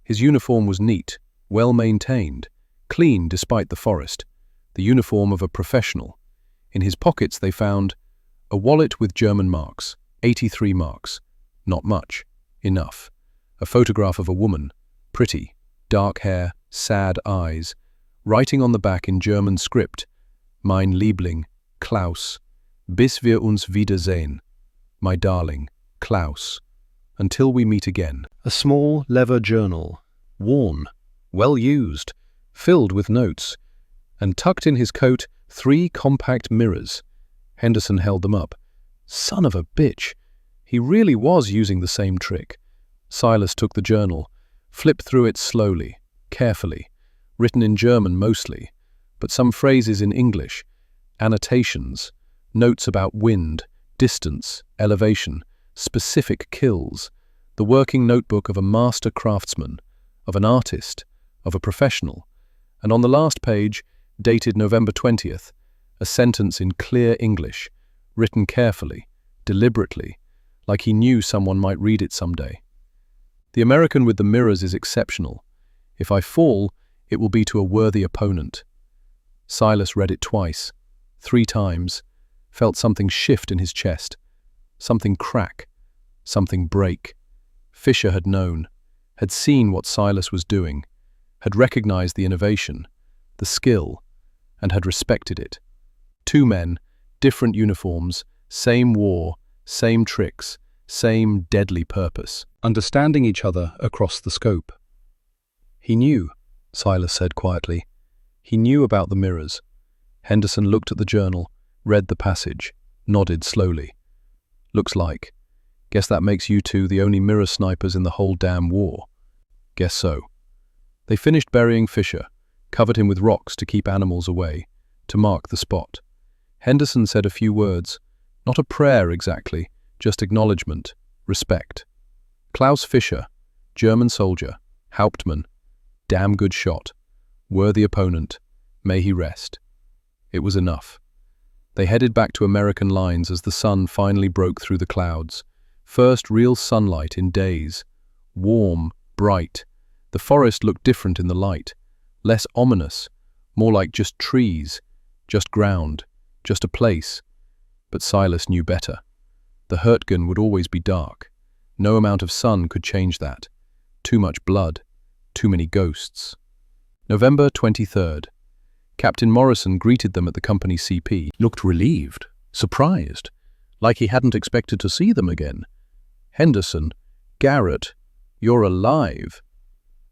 His uniform was neat, well maintained, clean despite the forest, the uniform of a professional. In his pockets they found a wallet with German marks, 83 marks. Not much. Enough. A photograph of a woman, pretty, dark hair, sad eyes, writing on the back in German script, Mein Liebling, Klaus, bis wir uns wiedersehen, my darling, Klaus, until we meet again. A small leather journal, worn, well used, filled with notes, and tucked in his coat 3 compact mirrors. Henderson held them up. Son of a bitch! He really was using the same trick. Silas took the journal, flipped through it slowly, carefully, written in German mostly, but some phrases in English, annotations, notes about wind, distance, elevation, specific kills, the working notebook of a master craftsman, of an artist, of a professional, and on the last page, dated November 20th, a sentence in clear English, written carefully, deliberately, like he knew someone might read it someday. The American with the mirrors is exceptional. If I fall, it will be to a worthy opponent. Silas read it twice, 3 times, felt something shift in his chest, something crack, something break. Fisher had known, had seen what Silas was doing, had recognized the innovation, the skill, and had respected it. 2 men, different uniforms, same war, same tricks, same deadly purpose, understanding each other across the scope. He knew, Silas said quietly. He knew about the mirrors. Henderson looked at the journal, read the passage, nodded slowly. Looks like. Guess that makes you 2 the only mirror snipers in the whole damn war. Guess so. They finished burying Fisher, covered him with rocks to keep animals away, to mark the spot. Henderson said a few words, not a prayer exactly, just acknowledgement, respect. Klaus Fischer, German soldier, Hauptmann, damn good shot, worthy opponent, may he rest. It was enough. They headed back to American lines as the sun finally broke through the clouds. First real sunlight in days. Warm, bright. The forest looked different in the light, less ominous, more like just trees, just ground, just a place. But Silas knew better. The Hurtgen would always be dark. No amount of sun could change that. Too much blood. Too many ghosts. November 23rd. Captain Morrison greeted them at the company CP. Looked relieved, surprised, like he hadn't expected to see them again. Henderson, Garrett, you're alive.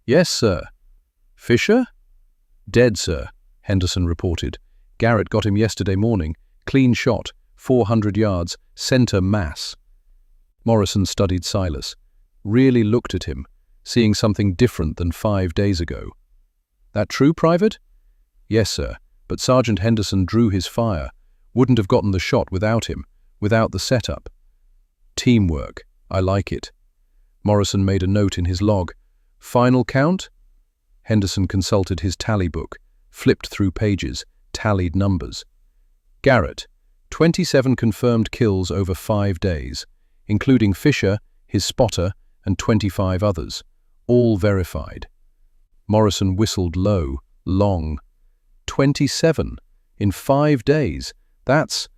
Yes, sir. Fisher? Dead, sir, Henderson reported. Garrett got him yesterday morning. Clean shot, 400 yards, center mass. Morrison studied Silas, really looked at him, seeing something different than 5 days ago. That true, Private? Yes, sir, but Sergeant Henderson drew his fire. Wouldn't have gotten the shot without him, without the setup. Teamwork, I like it. Morrison made a note in his log. Final count? Henderson consulted his tally book, flipped through pages, tallied numbers. Garrett, 27 confirmed kills over 5 days, including Fisher, his spotter, and 25 others, all verified. Morrison whistled low, long. 27 in 5 days. That's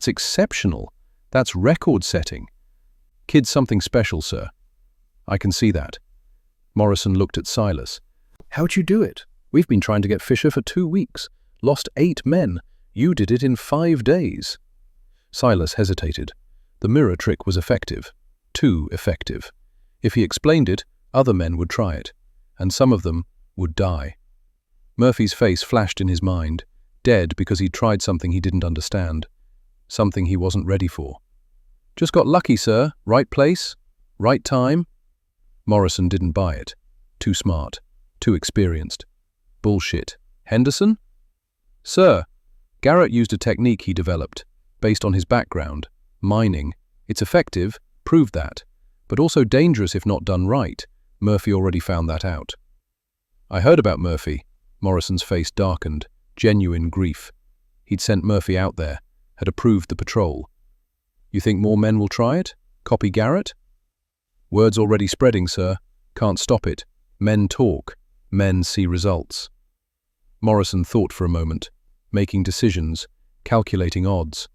exceptional. That's record-setting. Kid's something special, sir. I can see that. Morrison looked at Silas. How'd you do it? We've been trying to get Fisher for 2 weeks. Lost 8 men. You did it in 5 days. Silas hesitated. The mirror trick was effective. Too effective. If he explained it, other men would try it. And some of them would die. Murphy's face flashed in his mind, dead because he'd tried something he didn't understand. something he wasn't ready for. "Just got lucky, sir. Right place, right time." Morrison didn't buy it. Too smart, too experienced. Bullshit. Henderson? "Sir, Garrett used a technique he developed, based on his background, mining. It's effective, proved that, but also dangerous if not done right. Murphy already found that out." "I heard about Murphy." Morrison's face darkened, genuine grief. He'd sent Murphy out there, had approved the patrol. "You think more men will try it? Copy Garrett?" "Word's already spreading, sir. Can't stop it. Men talk. Men see results." Morrison thought for a moment, making decisions, calculating odds.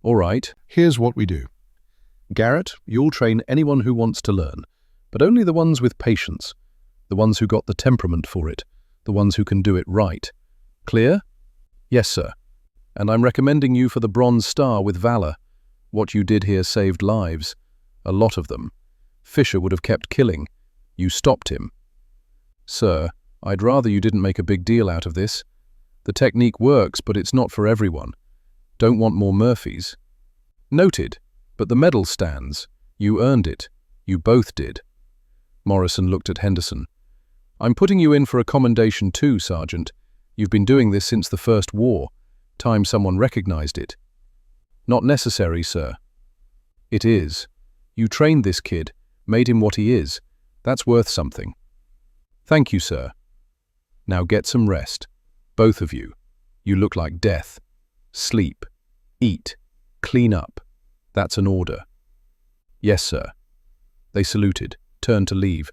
"All right, here's what we do. Garrett, you'll train anyone who wants to learn, but only the ones with patience, the ones who got the temperament for it, the ones who can do it right. Clear?" "Yes, sir. And I'm recommending you for the Bronze Star with valor. What you did here saved lives. A lot of them. Fisher would have kept killing. You stopped him." "Sir, I'd rather you didn't make a big deal out of this. The technique works, but it's not for everyone. Don't want more Murphys." "Noted, but the medal stands. You earned it. You both did." Morrison looked at Henderson. "I'm putting you in for a commendation too, Sergeant. You've been doing this since the First War. Time someone recognized it." "Not necessary, sir." "It is. You trained this kid, made him what he is. That's worth something." "Thank you, sir. Now get some rest. Both of you. You look like death. Sleep. Eat. Clean up. That's an order." "Yes, sir." They saluted, turned to leave.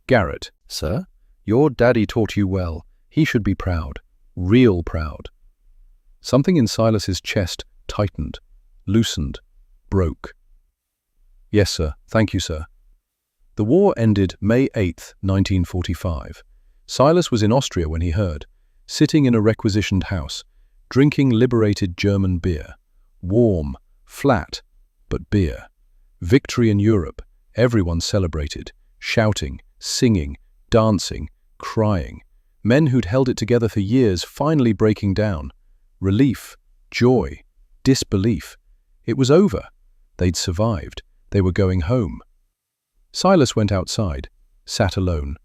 "Garrett." "Sir, your daddy taught you well. He should be proud. Real proud." Something in Silas's chest tightened, loosened, broke. "Yes, sir. Thank you, sir." The war ended May 8, 1945. Silas was in Austria when he heard, sitting in a requisitioned house, drinking liberated German beer. Warm, flat, but beer. Victory in Europe. Everyone celebrated, shouting, singing, dancing, crying. Men who'd held it together for years finally breaking down. Relief, joy, disbelief. It was over. They'd survived. They were going home. Silas went outside, sat alone,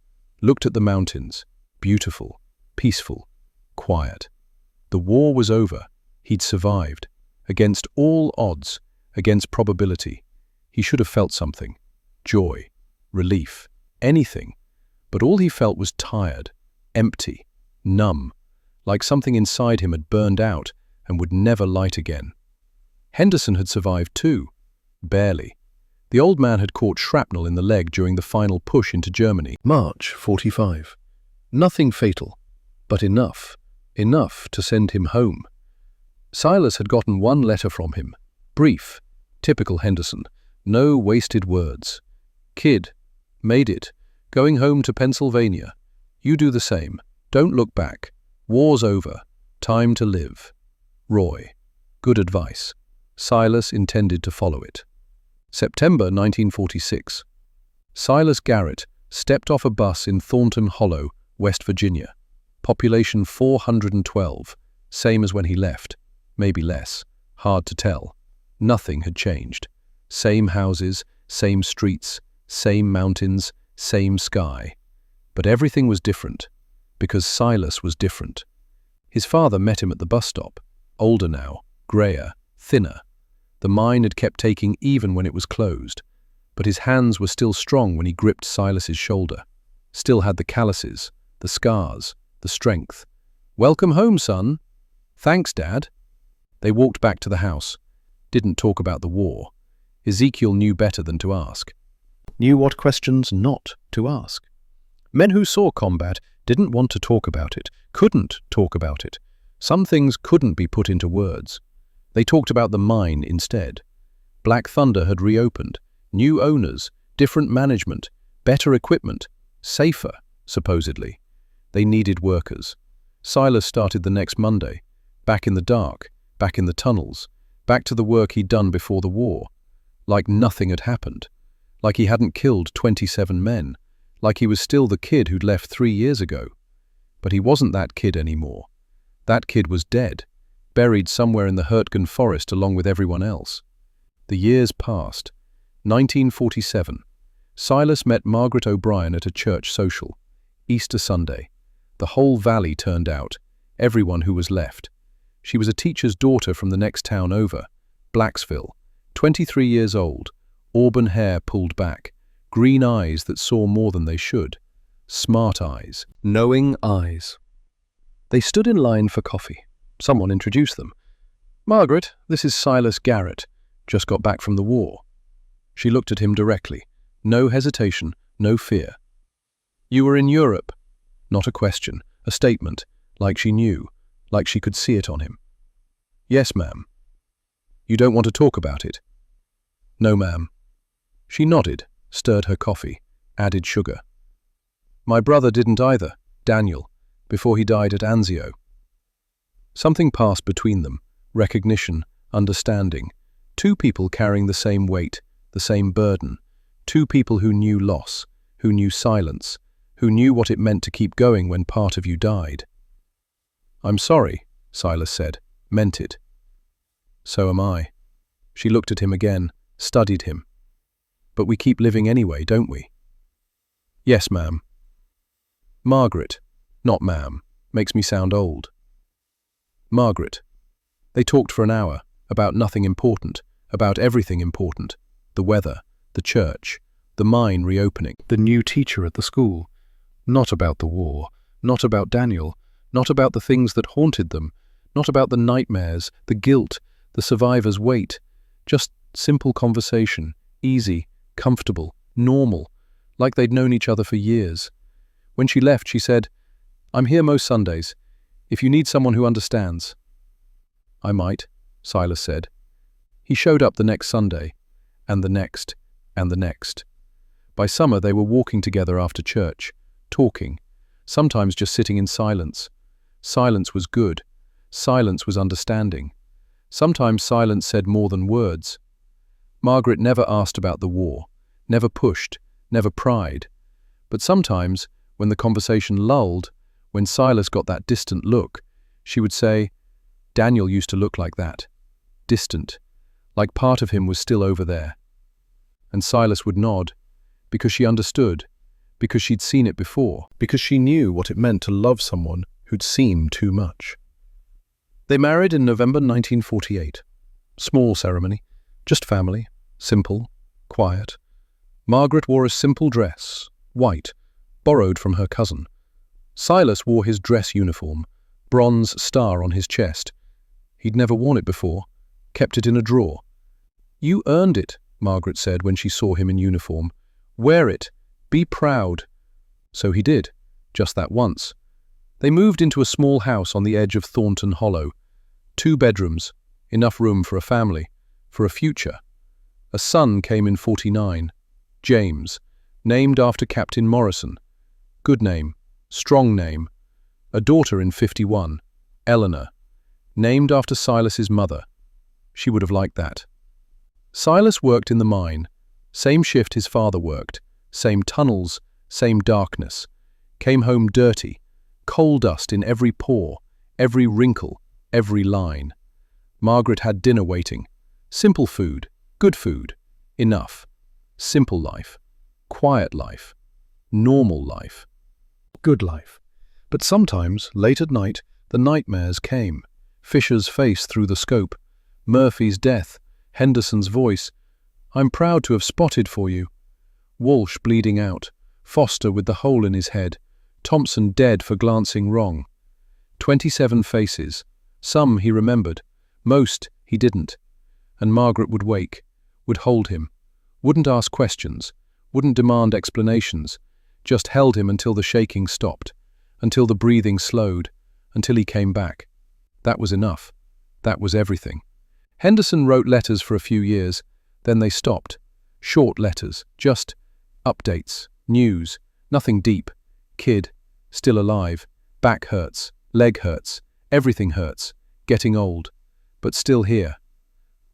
looked at the mountains, beautiful, peaceful, quiet. The war was over. He'd survived. Against all odds, against probability. He should have felt something. Joy, relief, anything. But all he felt was tired, empty, numb, like something inside him had burned out and would never light again. Henderson had survived too. Barely. The old man had caught shrapnel in the leg during the final push into Germany. March 45. Nothing fatal, but enough to send him home. Silas had gotten one letter from him. Brief, typical Henderson, no wasted words. "Kid, made it, going home to Pennsylvania. You do the same, don't look back. War's over, time to live. Roy." Good advice. Silas intended to follow it. September 1946. Silas Garrett stepped off a bus in Thornton Hollow, West Virginia. Population 412, same as when he left. Maybe less. Hard to tell. Nothing had changed. Same houses, same streets, same mountains, same sky. But everything was different, because Silas was different. His father met him at the bus stop, older now, greyer, thinner. The mine had kept taking even when it was closed, but his hands were still strong when he gripped Silas's shoulder. Still had the calluses, the scars, the strength. "Welcome home, son." "Thanks, Dad." They walked back to the house. Didn't talk about the war. Ezekiel knew better than to ask. Knew what questions not to ask. Men who saw combat didn't want to talk about it, couldn't talk about it. Some things couldn't be put into words. They talked about the mine instead. Black Thunder had reopened. New owners, different management, better equipment, safer, supposedly. They needed workers. Silas started the next Monday, back in the dark, back in the tunnels, back to the work he'd done before the war. Like nothing had happened. Like he hadn't killed 27 men. Like he was still the kid who'd left 3 years ago. But he wasn't that kid anymore. That kid was dead. buried somewhere in the Hurtgen forest along with everyone else. The years passed. 1947. Silas met Margaret O'Brien at a church social. Easter Sunday. The whole valley turned out, everyone who was left. She was a teacher's daughter from the next town over, Blacksville, 23 years old, auburn hair pulled back, green eyes that saw more than they should, smart eyes, knowing eyes. They stood in line for coffee. Someone introduced them. "Margaret, this is Silas Garrett, just got back from the war." She looked at him directly, no hesitation, no fear. "You were in Europe?" Not a question, a statement, like she knew, like she could see it on him. "Yes, ma'am." "You don't want to talk about it?" "No, ma'am." She nodded, stirred her coffee, added sugar. "My brother didn't either, Daniel, before he died at Anzio." Something passed between them, recognition, understanding, two people carrying the same weight, the same burden, two people who knew loss, who knew silence, who knew what it meant to keep going when part of you died. "I'm sorry," Silas said, meant it. "So am I." She looked at him again, studied him. "But we keep living anyway, don't we?" "Yes, ma'am." "Margaret," not ma'am, makes me sound old. "Margaret." They talked for an hour, about nothing important, about everything important, the weather, the church, the mine reopening, the new teacher at the school. Not about the war, not about Daniel, not about the things that haunted them, not about the nightmares, the guilt, the survivor's weight. Just simple conversation, easy, comfortable, normal, like they'd known each other for years. When she left, she said, "I'm here most Sundays, if you need someone who understands." "I might," Silas said. He showed up the next Sunday, and the next, and the next. By summer they were walking together after church, talking, sometimes just sitting in silence. Silence was good. Silence was understanding. Sometimes silence said more than words. Margaret never asked about the war, never pushed, never pried. But sometimes, when the conversation lulled, when Silas got that distant look, she would say, "Daniel used to look like that. Distant. Like part of him was still over there." And Silas would nod, because she understood, because she'd seen it before, because she knew what it meant to love someone who'd seen too much. They married in November 1948. Small ceremony, just family, simple, quiet. Margaret wore a simple dress, white, borrowed from her cousin. Silas wore his dress uniform, bronze star on his chest. He'd never worn it before, kept it in a drawer. "You earned it," Margaret said when she saw him in uniform. "Wear it. Be proud." So he did, just that once. They moved into a small house on the edge of Thornton Hollow. 2 bedrooms, enough room for a family, for a future. A son came in 49, James, named after Captain Morrison. Good name, strong name. A daughter in 51, Eleanor, named after Silas's mother. She would have liked that. Silas worked in the mine, same shift his father worked, same tunnels, same darkness. Came home dirty, coal dust in every pore, every wrinkle, every line. Margaret had dinner waiting. Simple food, good food, enough. Simple life, quiet life, normal life, good life. But sometimes, late at night, the nightmares came. Fisher's face through the scope, Murphy's death, Henderson's voice, "I'm proud to have spotted for you." Walsh bleeding out, Foster with the hole in his head, Thompson dead for glancing wrong. 27 faces. Some he remembered, most he didn't. And Margaret would wake, would hold him, wouldn't ask questions, wouldn't demand explanations, just held him until the shaking stopped, until the breathing slowed, until he came back. That was enough. That was everything. Henderson wrote letters for a few years, then they stopped. Short letters, just updates, news, nothing deep. Kid, still alive, back hurts, leg hurts, everything hurts, getting old, but still here.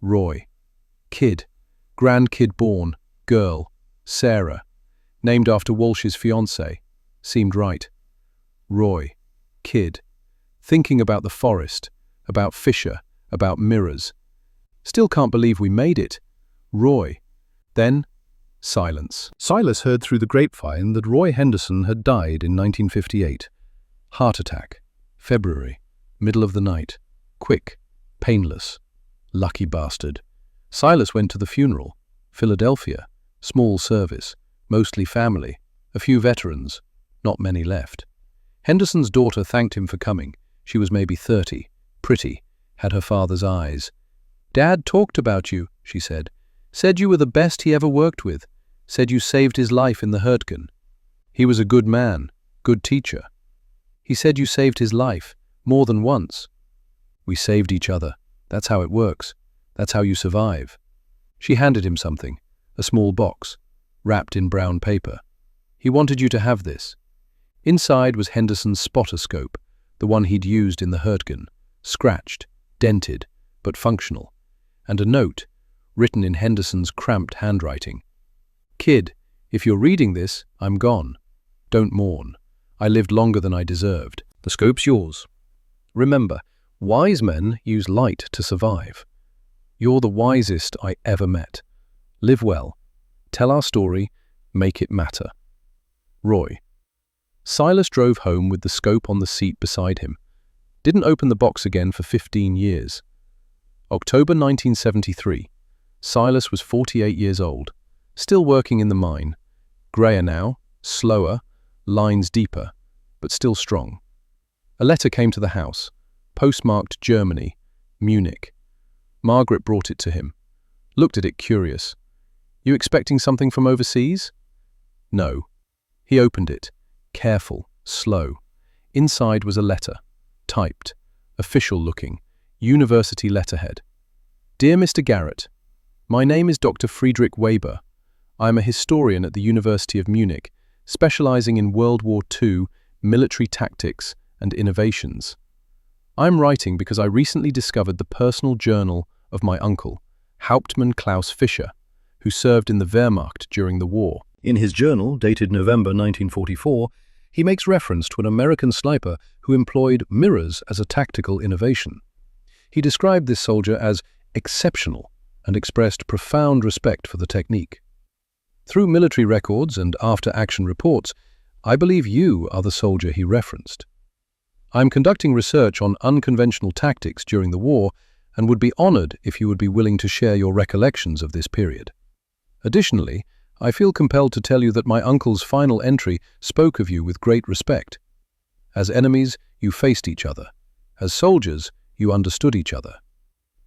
Roy, kid, grandkid born, girl, Sarah, named after Walsh's fiancée, seemed right. Roy, kid, thinking about the forest, about Fisher, about mirrors. Still can't believe we made it. Roy. Then, silence. Silas heard through the grapevine that Roy Henderson had died in 1958. Heart attack. February. Middle of the night. Quick. Painless. Lucky bastard. Silas went to the funeral. Philadelphia. Small service. Mostly family. A few veterans. Not many left. Henderson's daughter thanked him for coming. She was maybe 30. Pretty. Had her father's eyes. "Dad talked about you," she said. "Said you were the best he ever worked with. Said you saved his life in the Hurtgen. He was a good man. Good teacher. He said you saved his life. More than once. We saved each other. That's how it works. That's how you survive." She handed him something. A small box. Wrapped in brown paper. "He wanted you to have this." Inside was Henderson's spotoscope, the one he'd used in the Hurtgen. Scratched, dented, but functional. And a note, written in Henderson's cramped handwriting. "Kid, if you're reading this, I'm gone. Don't mourn. I lived longer than I deserved. The scope's yours. Remember, wise men use light to survive. You're the wisest I ever met. Live well. Tell our story. Make it matter. Roy." Silas drove home with the scope on the seat beside him. Didn't open the box again for 15 years. October 1973. Silas was 48 years old. Still working in the mine. Grayer now, slower, lines deeper, but still strong. A letter came to the house. Postmarked Germany, Munich. Margaret brought it to him. Looked at it curious. "You expecting something from overseas?" No. He opened it. Careful, slow. Inside was a letter. Typed. Official-looking. University letterhead. "Dear Mr. Garrett, my name is Dr. Friedrich Weber. I am a historian at the University of Munich, specializing in World War II, military tactics, and innovations. I'm writing because I recently discovered the personal journal of my uncle, Hauptmann Klaus Fischer, who served in the Wehrmacht during the war. In his journal, dated November 1944, he makes reference to an American sniper who employed mirrors as a tactical innovation. He described this soldier as exceptional and expressed profound respect for the technique. Through military records and after-action reports, I believe you are the soldier he referenced. I'm conducting research on unconventional tactics during the war and would be honored if you would be willing to share your recollections of this period. Additionally, I feel compelled to tell you that my uncle's final entry spoke of you with great respect. As enemies, you faced each other. As soldiers, you understood each other.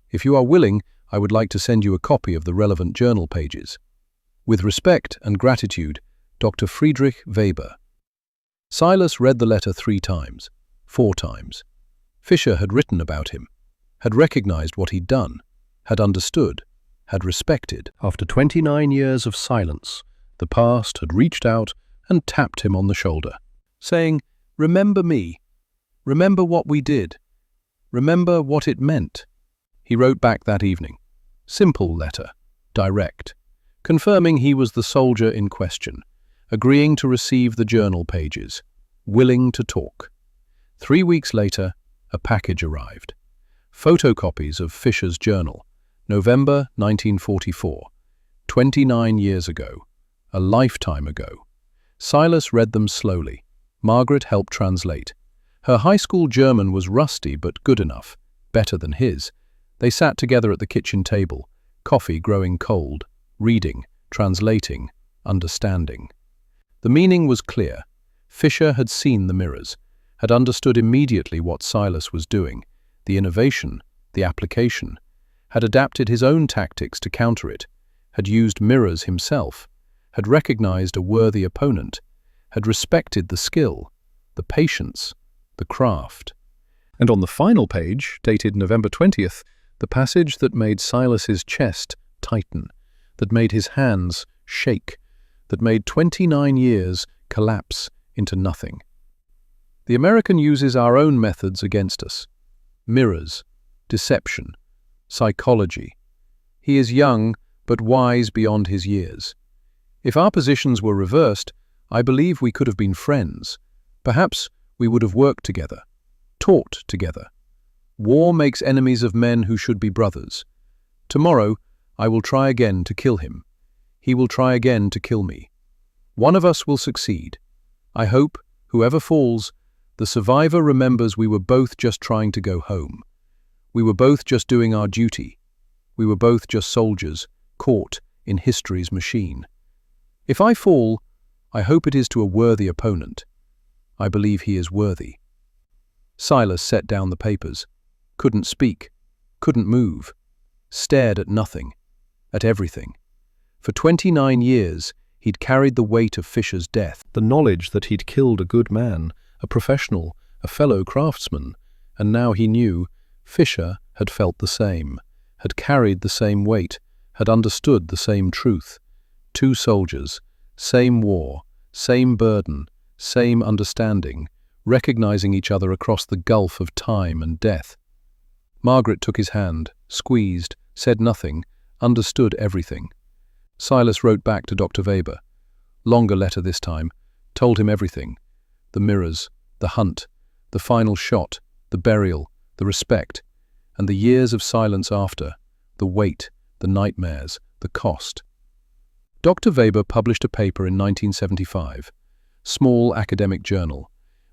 If you are willing, I would like to send you a copy of the relevant journal pages. With respect and gratitude, Dr. Friedrich Weber." Silas read the letter 3 times, 4 times. Fischer had written about him, had recognized what he'd done, had understood, had respected. After 29 years of silence, the past had reached out and tapped him on the shoulder, saying, "Remember me. Remember what we did. Remember what it meant." He wrote back that evening. Simple letter, direct, confirming he was the soldier in question, agreeing to receive the journal pages, willing to talk. 3 weeks later, a package arrived. Photocopies of Fischer's journal, November 1944, 29 years ago, a lifetime ago. Silas read them slowly. Margaret helped translate. Her high school German was rusty but good enough, better than his. They sat together at the kitchen table, coffee growing cold, reading, translating, understanding. The meaning was clear. Fischer had seen the mirrors, had understood immediately what Silas was doing, the innovation, the application, had adapted his own tactics to counter it, had used mirrors himself, had recognized a worthy opponent, had respected the skill, the patience, the craft. And on the final page, dated November 20th, the passage that made Silas's chest tighten, that made his hands shake, that made 29 years collapse into nothing. The American uses our own methods against us. Mirrors, deception, psychology. He is young, but wise beyond his years. If our positions were reversed, I believe we could have been friends. Perhaps we would have worked together, taught together. War makes enemies of men who should be brothers. Tomorrow, I will try again to kill him. He will try again to kill me. One of us will succeed. I hope, whoever falls, the survivor remembers we were both just trying to go home. We were both just doing our duty. We were both just soldiers, caught in history's machine. If I fall, I hope it is to a worthy opponent. I believe he is worthy. Silas set down the papers, couldn't speak, couldn't move, stared at nothing, at everything. For 29 years, he'd carried the weight of Fisher's death, the knowledge that he'd killed a good man, a professional, a fellow craftsman, and now he knew Fisher had felt the same, had carried the same weight, had understood the same truth. Two soldiers, same war, same burden, same understanding, recognizing each other across the gulf of time and death. Margaret took his hand, squeezed, said nothing, understood everything. Silas wrote back to Dr. Weber. Longer letter this time, told him everything. The mirrors, the hunt, the final shot, the burial, the respect, and the years of silence after, the weight, the nightmares, the cost. Dr. Weber published a paper in 1975, small academic journal,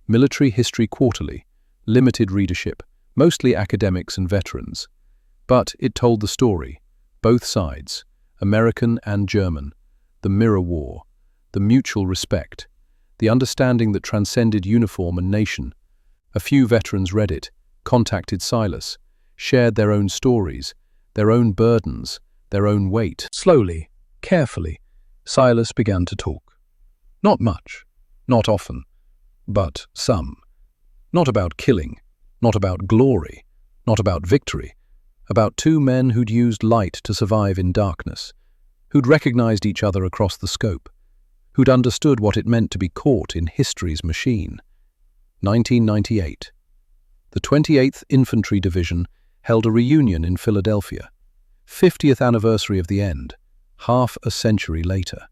Military History Quarterly, limited readership, mostly academics and veterans. But it told the story, both sides, American and German, the mirror war, the mutual respect, the understanding that transcended uniform and nation. A few veterans read it, contacted Silas, shared their own stories, their own burdens, their own weight. Slowly, carefully, Silas began to talk. Not much, not often, but some. Not about killing, not about glory, not about victory, about two men who'd used light to survive in darkness, who'd recognized each other across the scope, who'd understood what it meant to be caught in history's machine. 1998. The 28th Infantry Division held a reunion in Philadelphia. 50th anniversary of the end, half a century later.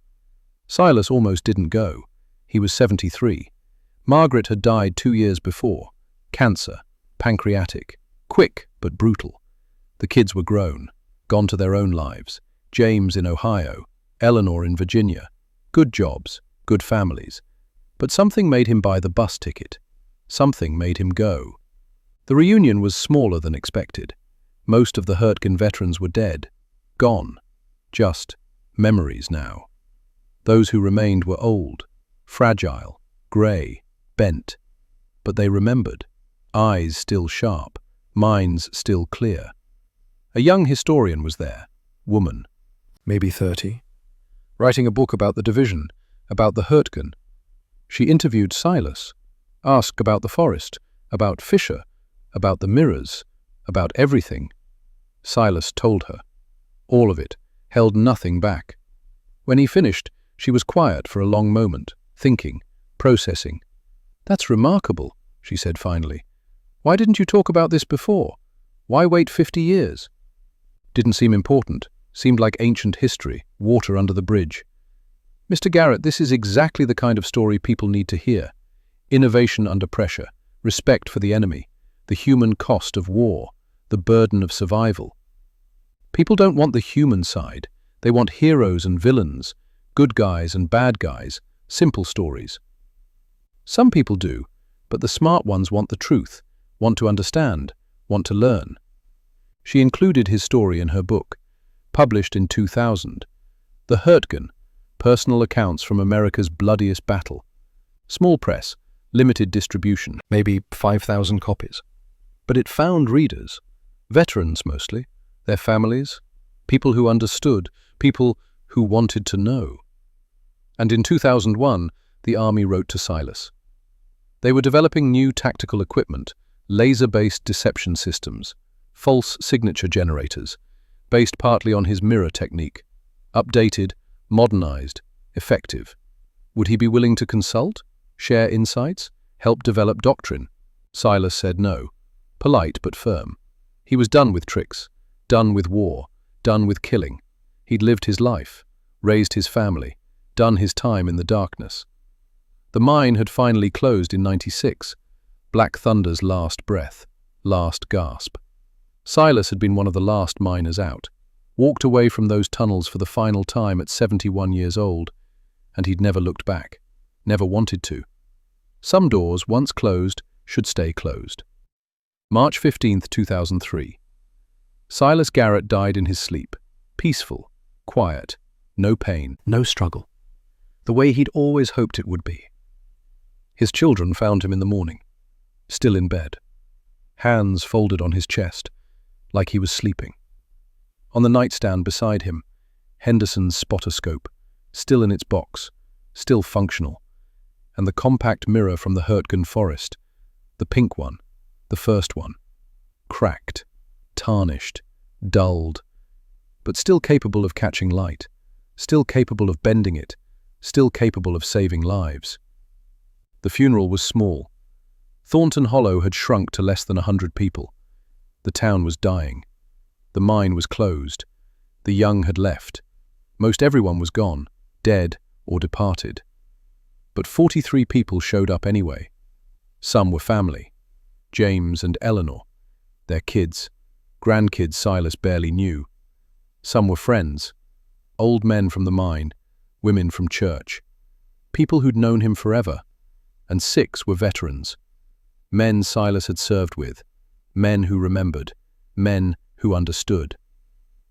Silas almost didn't go. He was 73. Margaret had died 2 years before. Cancer, pancreatic, quick but brutal. The kids were grown, gone to their own lives. James in Ohio, Eleanor in Virginia. Good jobs, good families. But something made him buy the bus ticket. Something made him go. The reunion was smaller than expected. Most of the Hurtgen veterans were dead, gone. Just memories now. Those who remained were old, fragile, grey, bent. But they remembered, eyes still sharp, minds still clear. A young historian was there, woman, maybe 30, writing a book about the division, about the Hurtgen. She interviewed Silas, asked about the forest, about Fisher, about the mirrors, about everything. Silas told her. All of it, held nothing back. When he finished, she was quiet for a long moment, thinking, processing. "That's remarkable," she said finally. "Why didn't you talk about this before? Why wait 50 years? Didn't seem important, seemed like ancient history, water under the bridge. Mr. Garrett, this is exactly the kind of story people need to hear. Innovation under pressure, respect for the enemy, the human cost of war, the burden of survival. People don't want the human side. They want heroes and villains, good guys and bad guys, simple stories. Some people do, but the smart ones want the truth, want to understand, want to learn." She included his story in her book, published in 2000, The Hurtgen, Personal Accounts from America's Bloodiest Battle. Small press, limited distribution, maybe 5,000 copies. But it found readers, veterans mostly, their families, people who understood, people who wanted to know. And in 2001, the Army wrote to Silas. They were developing new tactical equipment, laser-based deception systems, false signature generators, based partly on his mirror technique, updated, modernized, effective. Would he be willing to consult, share insights, help develop doctrine? Silas said no, polite but firm. He was done with tricks, done with war, done with killing. He'd lived his life, raised his family, done his time in the darkness. The mine had finally closed in '96, Black Thunder's last breath. last gasp. Silas had been one of the last miners out, walked away from those tunnels for the final time at 71 years old, and he'd never looked back, never wanted to. Some doors, once closed, should stay closed. March 15th, 2003. Silas Garrett died in his sleep, peaceful, quiet, no pain, no struggle, the way he'd always hoped it would be. His children found him in the morning, still in bed, hands folded on his chest, like he was sleeping. On the nightstand beside him, Henderson's spotoscope, still in its box, still functional, and the compact mirror from the Hurtgen forest, the pink one, the first one, cracked, tarnished, dulled, but still capable of catching light, still capable of bending it, still capable of saving lives. The funeral was small. Thornton Hollow had shrunk to less than 100 people. The town was dying. The mine was closed. The young had left. Most everyone was gone, dead or departed. But 43 people showed up anyway. Some were family. James and Eleanor. Their kids. Grandkids Silas barely knew. Some were friends. Old men from the mine. Women from church. People who'd known him forever. And 6 were veterans. Men Silas had served with. Men who remembered. Men who understood.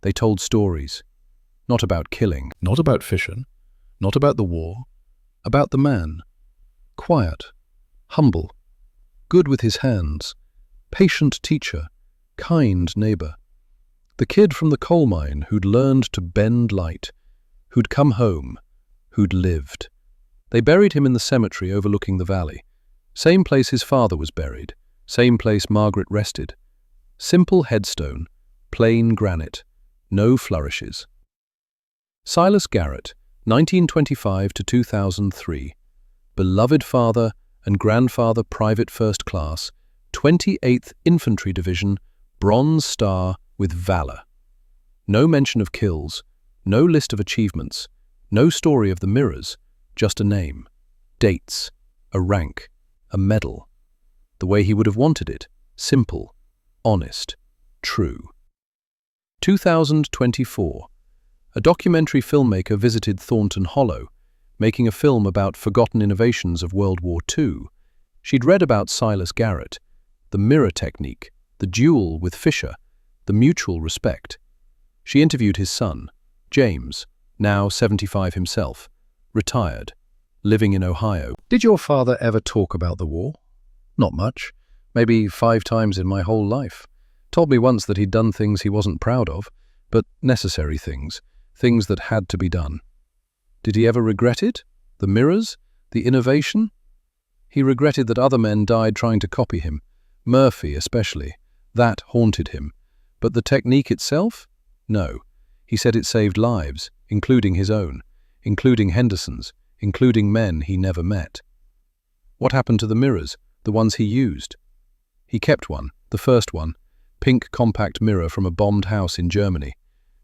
They told stories. Not about killing. Not about fishing. Not about the war. About the man. Quiet. Humble. Good with his hands. Patient teacher. Kind neighbor. The kid from the coal mine who'd learned to bend light. Who'd come home. Who'd lived. They buried him in the cemetery overlooking the valley. Same place his father was buried. Same place Margaret rested. Simple headstone. Plain granite. No flourishes. Silas Garrett, 1925 to 2003. Beloved father and grandfather, private first class, 28th Infantry Division, Bronze Star with valor. No mention of kills, no list of achievements, no story of the mirrors, just a name, dates, a rank, a medal. The way he would have wanted it, simple, honest, true. 2024. A documentary filmmaker visited Thornton Hollow, making a film about forgotten innovations of World War II. She'd read about Silas Garrett, the mirror technique, the duel with Fisher, the mutual respect. She interviewed his son, James, now 75 himself, retired, living in Ohio. Did your father ever talk about the war? Not much. Maybe 5 times in my whole life. Told me once that he'd done things he wasn't proud of, but necessary things, things that had to be done. Did he ever regret it? The mirrors? The innovation? He regretted that other men died trying to copy him. Murphy especially. That haunted him. But the technique itself? No. He said it saved lives, including his own, including Henderson's, including men he never met. What happened to the mirrors, the ones he used? He kept one, the first one, pink compact mirror from a bombed house in Germany.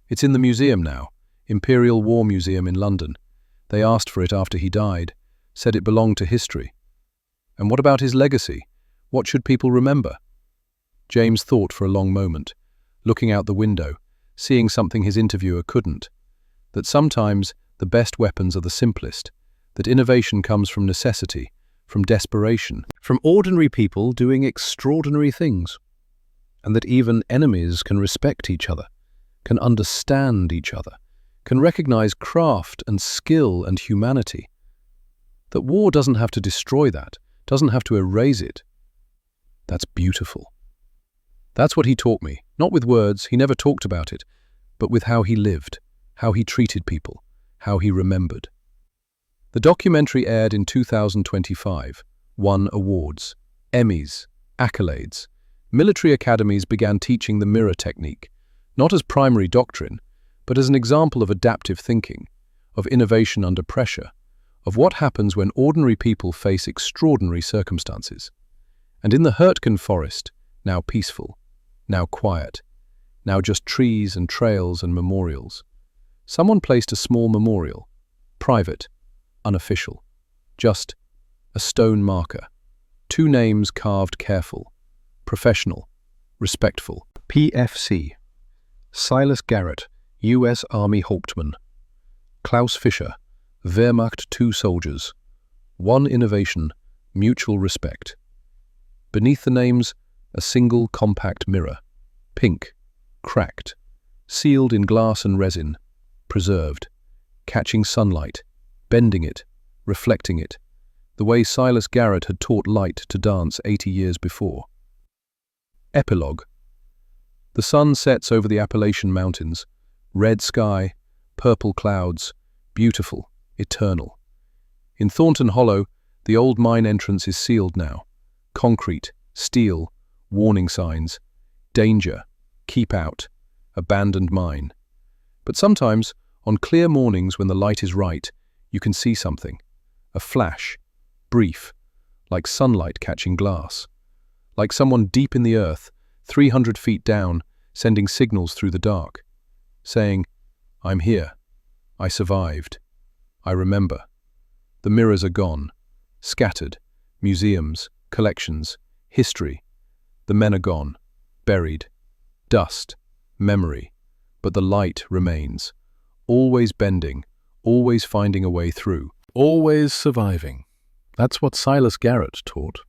It's in the museum now, Imperial War Museum in London. They asked for it after he died, said it belonged to history. And what about his legacy? What should people remember? James thought for a long moment, looking out the window, seeing something his interviewer couldn't. That sometimes the best weapons are the simplest, that innovation comes from necessity, from desperation, from ordinary people doing extraordinary things, and that even enemies can respect each other, can understand each other, can recognize craft and skill and humanity. That war doesn't have to destroy that, doesn't have to erase it. That's beautiful. That's what he taught me, not with words, he never talked about it, but with how he lived, how he treated people, how he remembered. The documentary aired in 2025, won awards, Emmys, accolades. Military academies began teaching the mirror technique, not as primary doctrine, but as an example of adaptive thinking, of innovation under pressure, of what happens when ordinary people face extraordinary circumstances. And in the Hurtgen forest, now peaceful, now quiet, now just trees and trails and memorials, someone placed a small memorial, private, unofficial, just a stone marker, 2 names carved careful, professional, respectful. PFC. Silas Garrett, U.S. Army Hauptmann. Klaus Fischer, Wehrmacht 2 soldiers. One innovation, mutual respect. Beneath the names, a single compact mirror. Pink, cracked, sealed in glass and resin, preserved, catching sunlight, bending it, reflecting it, the way Silas Garrett had taught light to dance 80 years before. Epilogue. The sun sets over the Appalachian Mountains, red sky, purple clouds, beautiful, eternal. In Thornton Hollow, the old mine entrance is sealed now. Concrete, steel, warning signs, danger, keep out, abandoned mine. But sometimes, on clear mornings when the light is right, you can see something. A flash, brief, like sunlight catching glass. Like someone deep in the earth, 300 feet down, sending signals through the dark. Saying, I'm here. I survived. I remember. The mirrors are gone. Scattered. Museums, collections, history. The men are gone. Buried. Dust. Memory. But the light remains. Always bending. Always finding a way through. Always surviving. That's what Silas Garrett taught.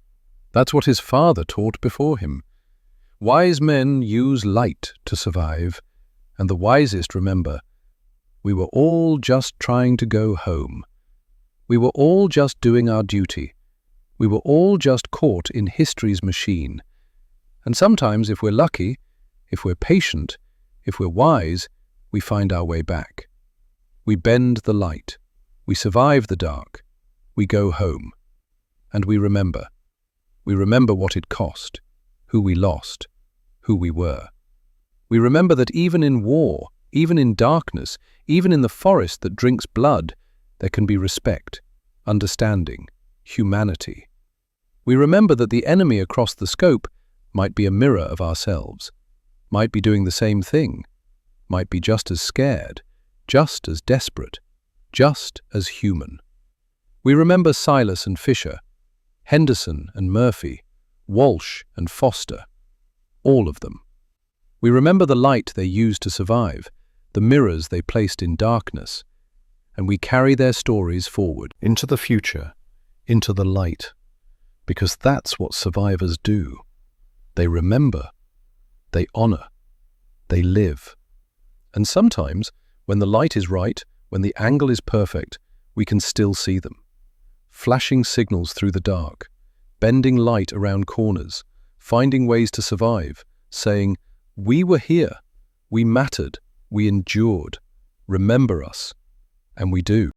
That's what his father taught before him. Wise men use light to survive, and the wisest remember, we were all just trying to go home. We were all just doing our duty. We were all just caught in history's machine. And sometimes, if we're lucky, if we're patient, if we're wise, we find our way back. We bend the light. We survive the dark. We go home. And we remember. We remember what it cost, who we lost, who we were. We remember that even in war, even in darkness, even in the forest that drinks blood, there can be respect, understanding, humanity. We remember that the enemy across the scope might be a mirror of ourselves, might be doing the same thing, might be just as scared, just as desperate, just as human. We remember Silas and Fisher, Henderson and Murphy, Walsh and Foster, all of them. We remember the light they used to survive, the mirrors they placed in darkness, and we carry their stories forward into the future, into the light, because that's what survivors do. They remember, they honor, they live. And sometimes, when the light is right, when the angle is perfect, we can still see them. Flashing signals through the dark, bending light around corners, finding ways to survive, saying, we were here, we mattered, we endured, remember us, and we do.